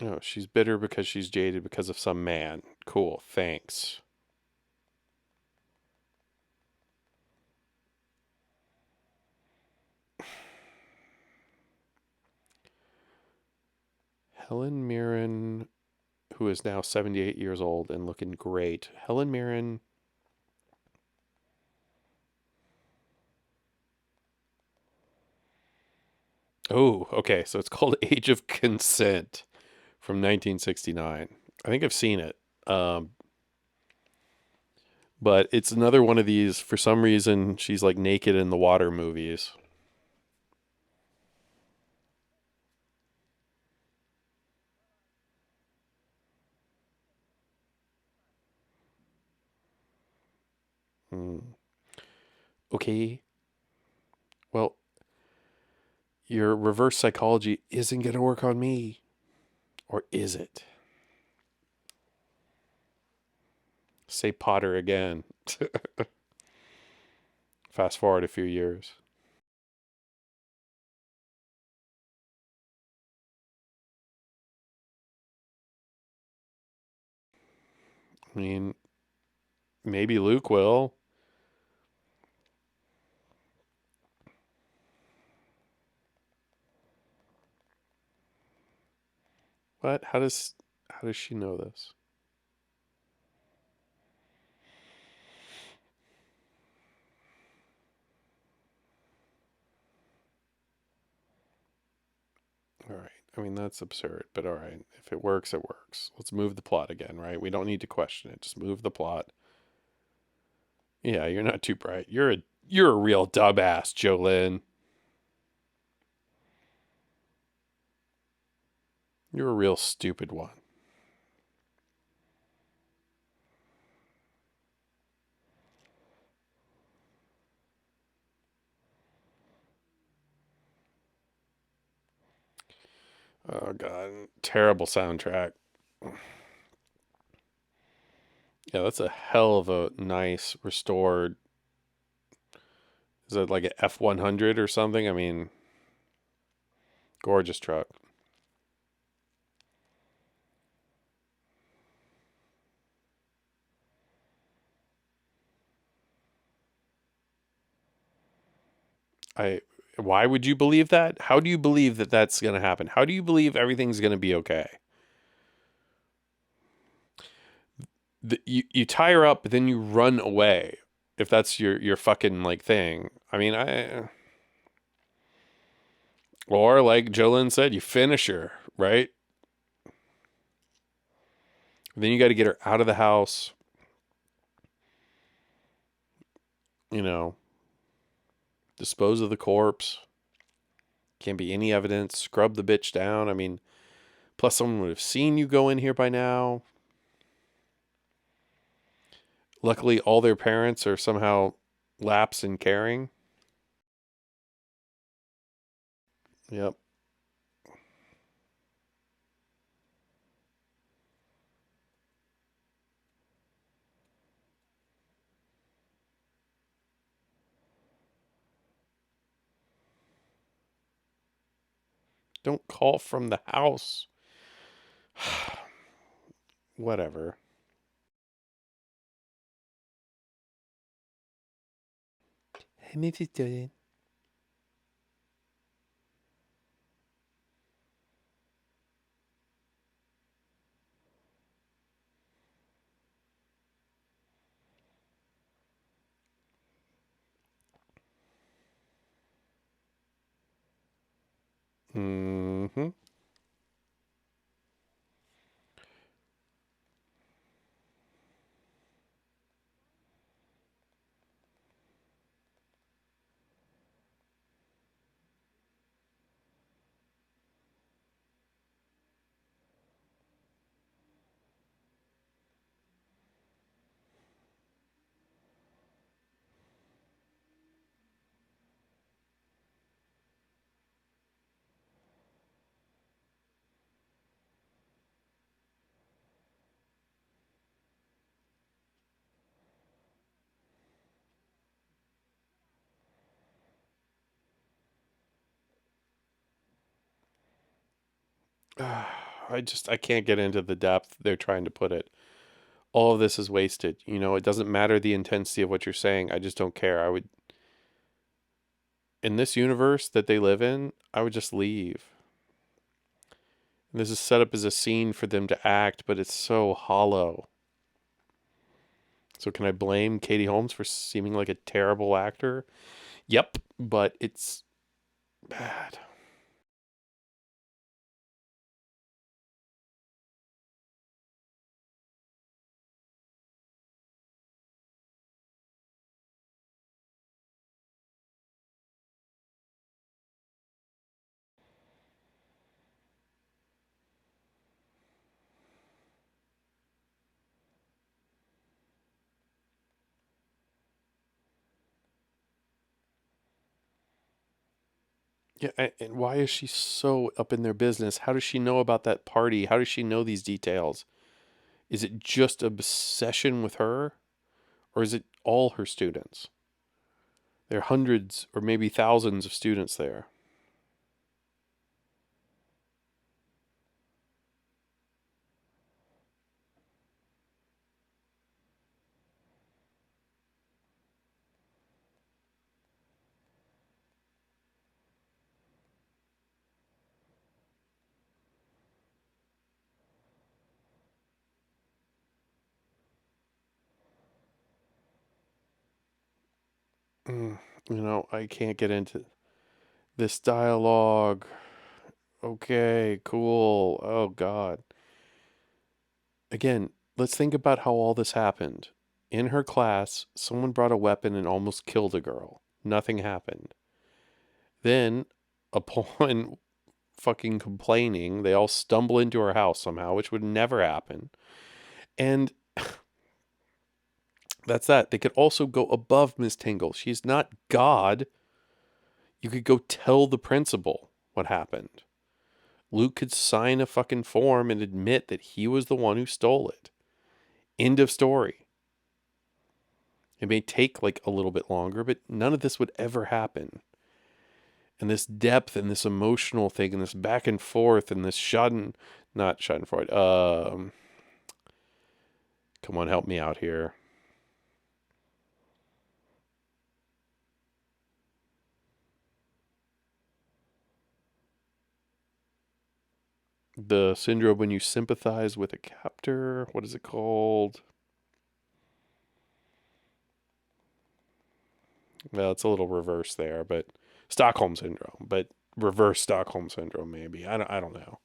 Speaker 1: Oh, she's bitter because she's jaded because of some man. Cool, thanks. Helen Mirren, who is now 78 years old and looking great. Helen Mirren. Oh, okay. So it's called Age of Consent from 1969. I think I've seen it. Um, but it's another one of these, for some reason, she's like naked in the water movies. Hmm. Okay. Well, your reverse psychology isn't going to work on me. Or is it? Say Potter again. Fast forward a few years. I mean, maybe Luke will. What? How does she know this? All right. I mean, that's absurd, but all right. If it works, it works. Let's move the plot again, right? We don't need to question it. Just move the plot. Yeah, you're not too bright. You're a real dumbass, Jolene. You're a real stupid one. Oh god, terrible soundtrack. Yeah, that's a hell of a nice restored. Is it like an F100 or something? I mean, gorgeous truck. I Why would you believe that? How do you believe that that's going to happen? How do you believe everything's going to be okay? You tie her up, but then you run away. If that's your fucking like thing. I mean, I or like Jolyn said, you finish her, right? Then you got to get her out of the house. You know, dispose of the corpse. Can't be any evidence. Scrub the bitch down. I mean, plus someone would have seen you go in here by now. Luckily, all their parents are somehow lapsed in caring. Yep. Don't call from the house. Whatever. Hey, Mrs. Jolene. Mm-hmm. I can't get into the depth they're trying to put it. All of this is wasted. It doesn't matter the intensity of what you're saying. I just don't care. I would, in this universe that they live in, I would just leave. And this is set up as a scene for them to act, but it's so hollow. So can I blame Katie Holmes for seeming like a terrible actor? Yep, but it's bad. Yeah, and why is she so up in their business? How does she know about that party? How does she know these details? Is it just obsession with her? Or is it all her students? There are hundreds or maybe thousands of students there. I can't get into this dialogue. Okay, cool. Oh, God. Again, let's think about how all this happened. In her class, someone brought a weapon and almost killed a girl. Nothing happened. Then, upon fucking complaining, they all stumble into her house somehow, which would never happen. And that's that. They could also go above Miss Tingle. She's not God. You could go tell the principal what happened. Luke could sign a fucking form and admit that he was the one who stole it. End of story. It may take like a little bit longer, but none of this would ever happen. And this depth and this emotional thing and this back and forth and this not Schadenfreude. Come on, help me out here. The syndrome when you sympathize with a captor. What is it called? Well, it's a little reverse there, but Stockholm syndrome, but reverse Stockholm syndrome maybe. I don't know.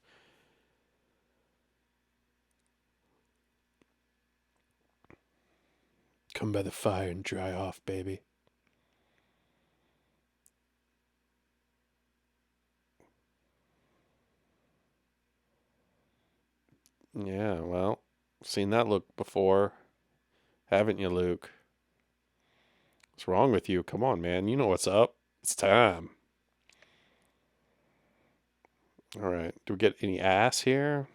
Speaker 1: Come by the fire and dry off, baby. Yeah, well, seen that look before, haven't you, Luke? What's wrong with you? Come on, man. You know what's up. It's time. All right. Do we get any ass here?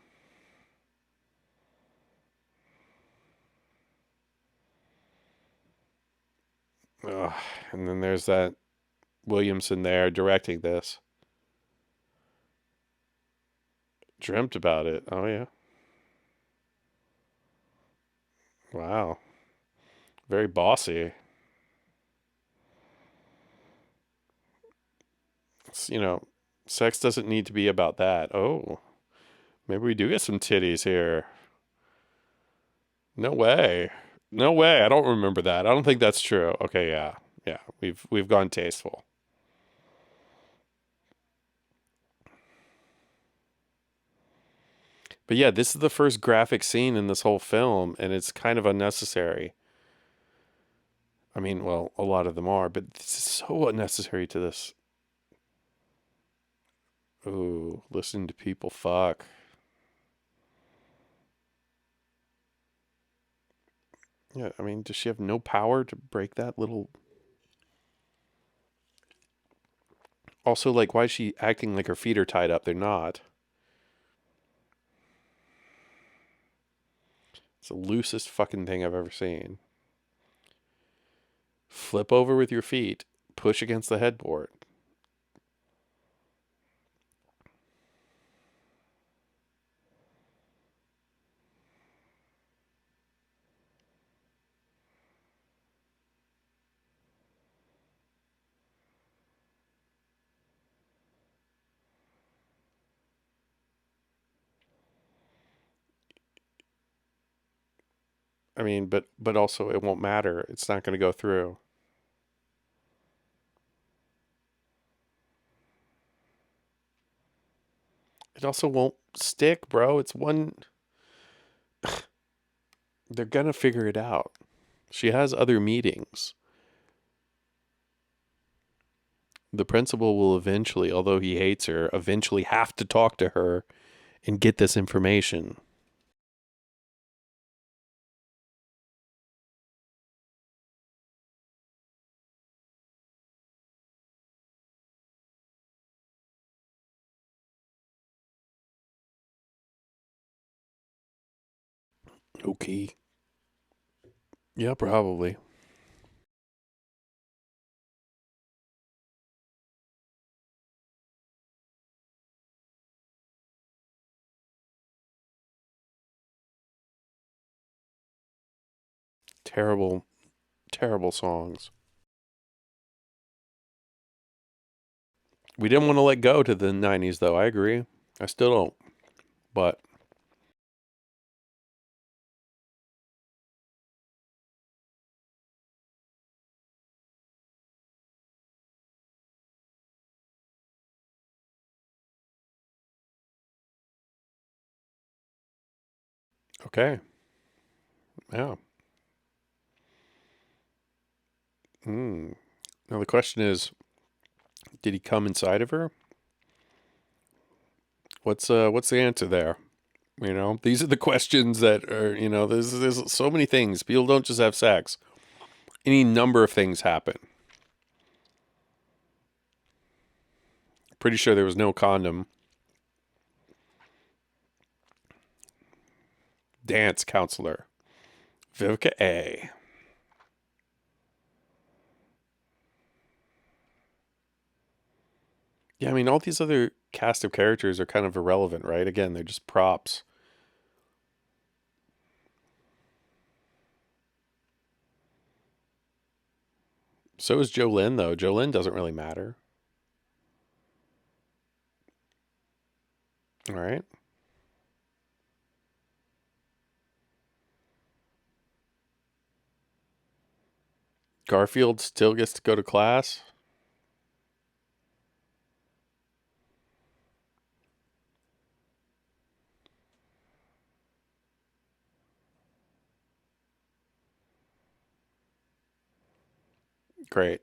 Speaker 1: Ugh. And then there's that Williamson there directing this. Dreamt about it. Oh, yeah. Wow. Very bossy. It's, sex doesn't need to be about that. Oh, maybe we do get some titties here. No way. No way. I don't remember that. I don't think that's true. Okay, yeah. Yeah. We've gone tasteful. But yeah, this is the first graphic scene in this whole film, and it's kind of unnecessary. I mean, well, a lot of them are, but this is so unnecessary to this. Ooh, listen to people fuck. Yeah, I mean, does she have no power to break that little? Also, like, why is she acting like her feet are tied up? They're not. It's the loosest fucking thing I've ever seen. Flip over with your feet, push against the headboard. I mean, but also it won't matter. It's not going to go through. It also won't stick, bro. It's one. They're gonna figure it out. She has other meetings. The principal will eventually, although he hates her, eventually have to talk to her and get this information. Okay. Yeah, probably. Terrible, terrible songs. We didn't want to let go to the 90s, though. I agree. I still don't. But, okay. Yeah. Mm. Now, the question is, did he come inside of her? What's the answer there? You know, these are the questions that are, there's so many things. People don't just have sex. Any number of things happen. Pretty sure there was no condom. Dance counselor. Vivica A. Yeah, I mean, all these other cast of characters are kind of irrelevant, right? Again, they're just props. So is Jolene, though. Jolene doesn't really matter. All right. Garfield still gets to go to class. Great.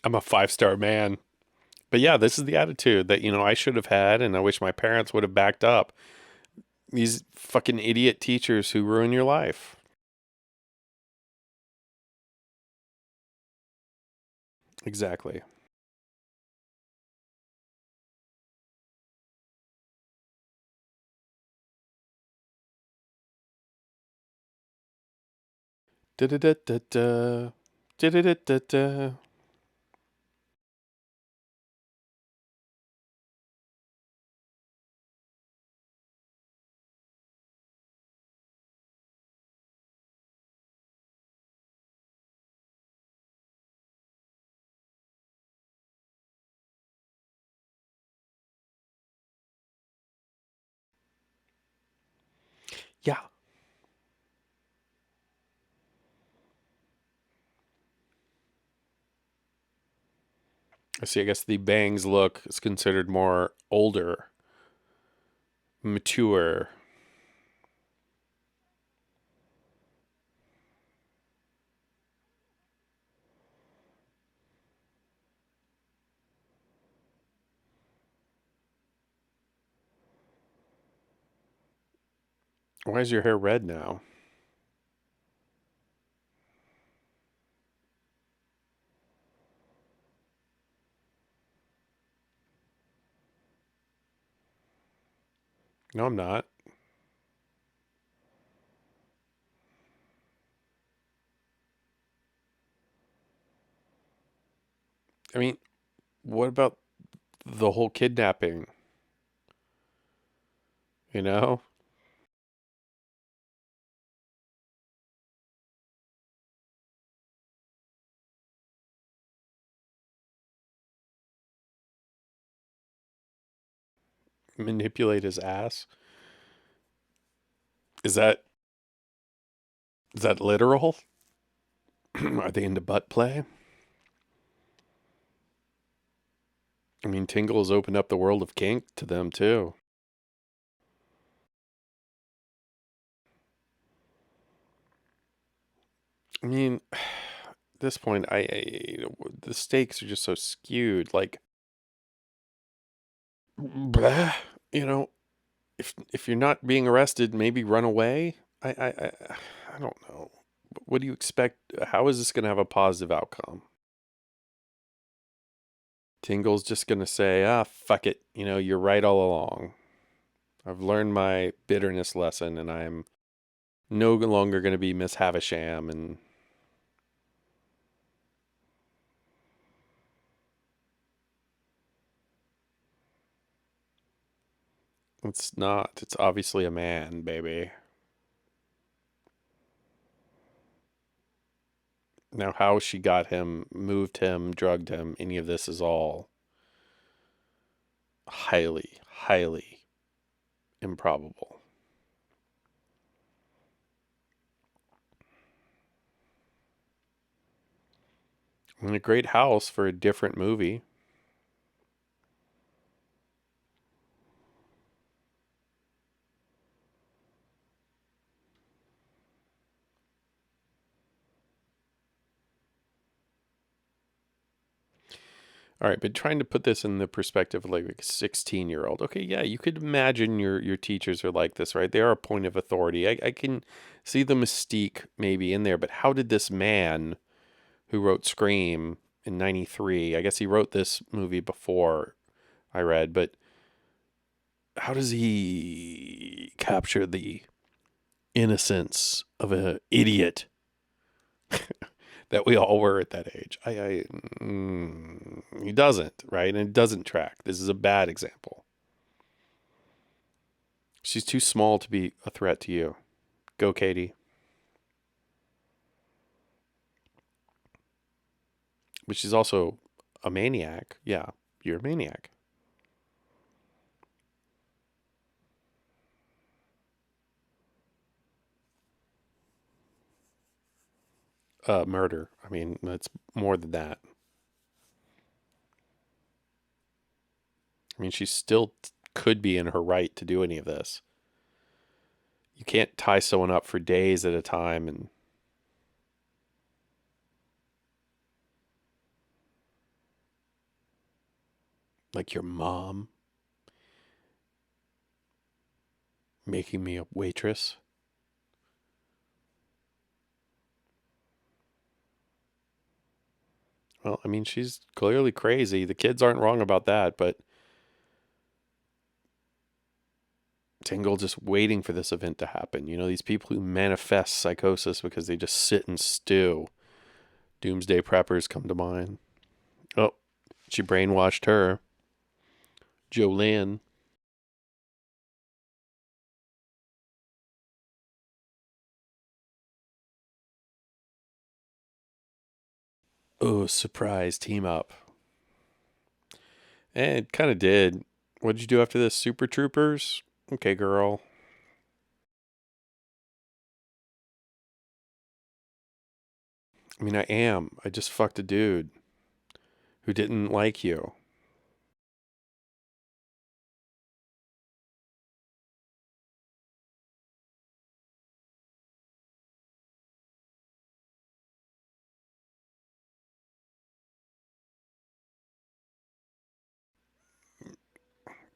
Speaker 1: I'm a 5-star man. But yeah, this is the attitude that, I should have had, and I wish my parents would have backed up. These fucking idiot teachers who ruin your life. Exactly. Da da da da da. Da da da da da. Yeah. I see. I guess the bangs look is considered more older, mature. Why is your hair red now? No, I'm not. I mean, what about the whole kidnapping? You know? Manipulate his ass. Is that is that literal? Are they into butt play? I mean, Tingle has opened up the world of kink to them too. I mean, at this point, the stakes are just so skewed. Like, bleh, you know, if you're not being arrested, maybe run away. I don't know. What do you expect? How is this going to have a positive outcome? Tingle's just going to say, fuck it. You're right all along. I've learned my bitterness lesson, and I'm no longer going to be Miss Havisham. And it's not. It's obviously a man, baby. Now, how she got him, moved him, drugged him, any of this is all highly, highly improbable. And a great house for a different movie. All right, but trying to put this in the perspective of like a 16-year-old. Okay, yeah, you could imagine your teachers are like this, right? They are a point of authority. I can see the mystique maybe in there, but how did this man who wrote Scream in 93, I guess he wrote this movie before I read, but how does he capture the innocence of an idiot that we all were at that age? He doesn't, right? And it doesn't track. This is a bad example. She's too small to be a threat to you. Go, Katie. But she's also a maniac. Yeah, you're a maniac. Murder. I mean, that's more than that. I mean, she still could be in her right to do any of this. You can't tie someone up for days at a time and like your mom making me a waitress. Well, I mean, she's clearly crazy. The kids aren't wrong about that, but Tingle just waiting for this event to happen. These people who manifest psychosis because they just sit and stew. Doomsday preppers come to mind. Oh, she brainwashed her. Jolene. Oh, surprise team up. And it kind of did. What'd you do after this? Super Troopers? Okay, girl. I mean, I am. I just fucked a dude who didn't like you.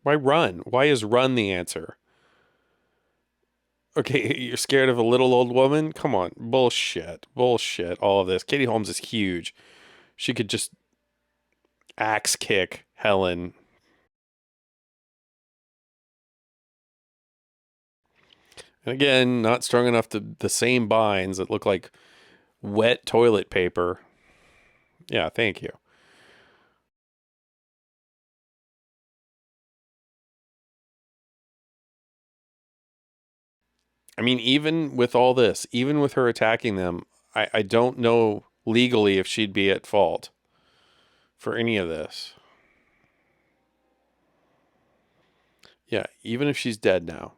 Speaker 1: Why run? Why is run the answer? Okay, you're scared of a little old woman? Come on. Bullshit. Bullshit. All of this. Katie Holmes is huge. She could just axe kick Helen. And again, not strong enough to the same binds that look like wet toilet paper. Yeah, thank you. I mean, even with all this, even with her attacking them, I don't know legally if she'd be at fault for any of this. Yeah, even if she's dead now,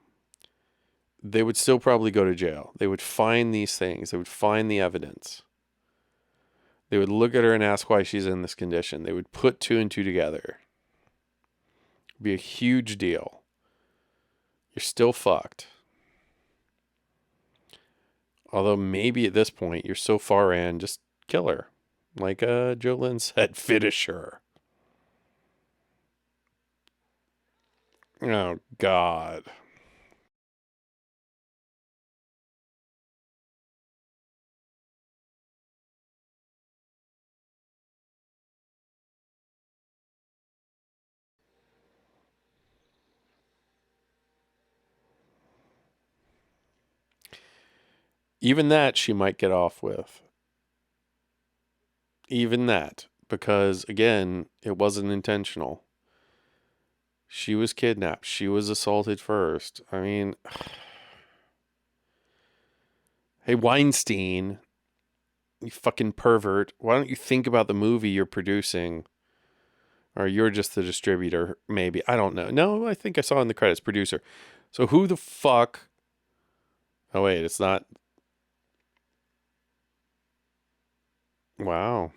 Speaker 1: they would still probably go to jail. They would find these things, they would find the evidence. They would look at her and ask why she's in this condition. They would put two and two together. It'd be a huge deal. You're still fucked. Although maybe at this point you're so far in, just kill her. Like Jolyn said, finish her. Oh, God. Even that she might get off with. Even that. Because, again, it wasn't intentional. She was kidnapped. She was assaulted first. I mean, hey, Weinstein, you fucking pervert. Why don't you think about the movie you're producing? Or you're just the distributor, maybe. I don't know. No, I think I saw in the credits producer. So who the fuck? Oh, wait, it's not. Wow.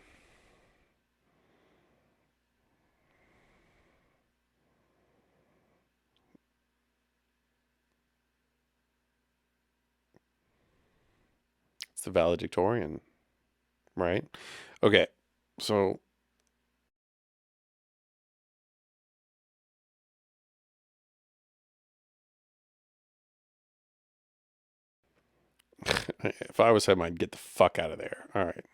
Speaker 1: It's the valedictorian, right? Okay. So if I was him, I'd get the fuck out of there. All right.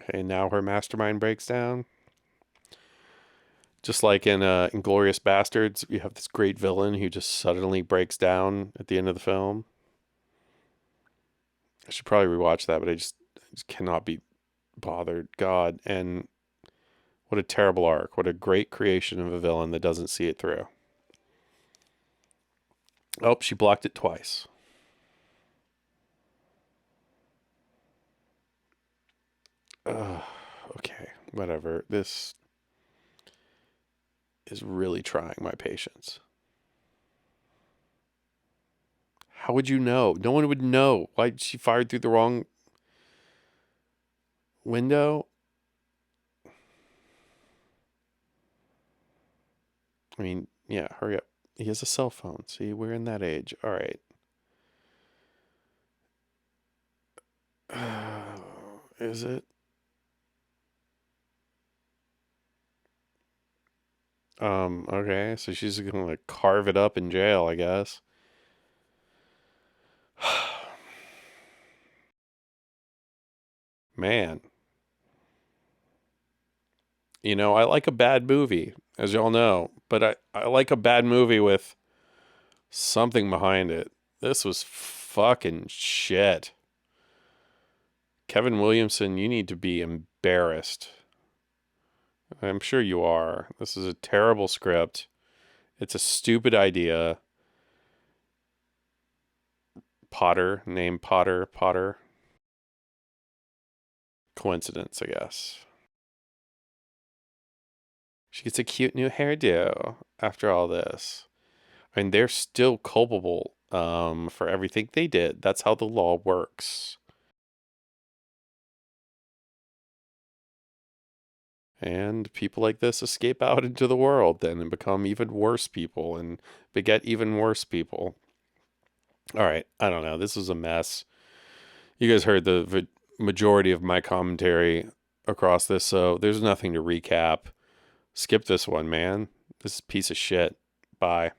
Speaker 1: Okay, now her mastermind breaks down. Just like in Inglorious Bastards, you have this great villain who just suddenly breaks down at the end of the film. I should probably rewatch that, but I just cannot be bothered. God, and what a terrible arc. What a great creation of a villain that doesn't see it through. Oh, she blocked it twice. Ugh, okay, whatever. This is really trying my patience. How would you know? No one would know. Why she fired through the wrong window? I mean, yeah, hurry up. He has a cell phone. See, we're in that age. All right. Is it? Okay. So she's gonna like carve it up in jail, I guess. Man, I like a bad movie, as y'all know, but I like a bad movie with something behind it. This was fucking shit. Kevin Williamson, you need to be embarrassed. I'm sure you are. This is a terrible script. It's a stupid idea. Potter, name Potter, Potter. Coincidence, I guess. She gets a cute new hairdo after all this. I mean, they're still culpable for everything they did. That's how the law works. And people like this escape out into the world then and become even worse people and beget even worse people. All right, I don't know. This is a mess. You guys heard the majority of my commentary across this, so there's nothing to recap. Skip this one, man. This is a piece of shit. Bye.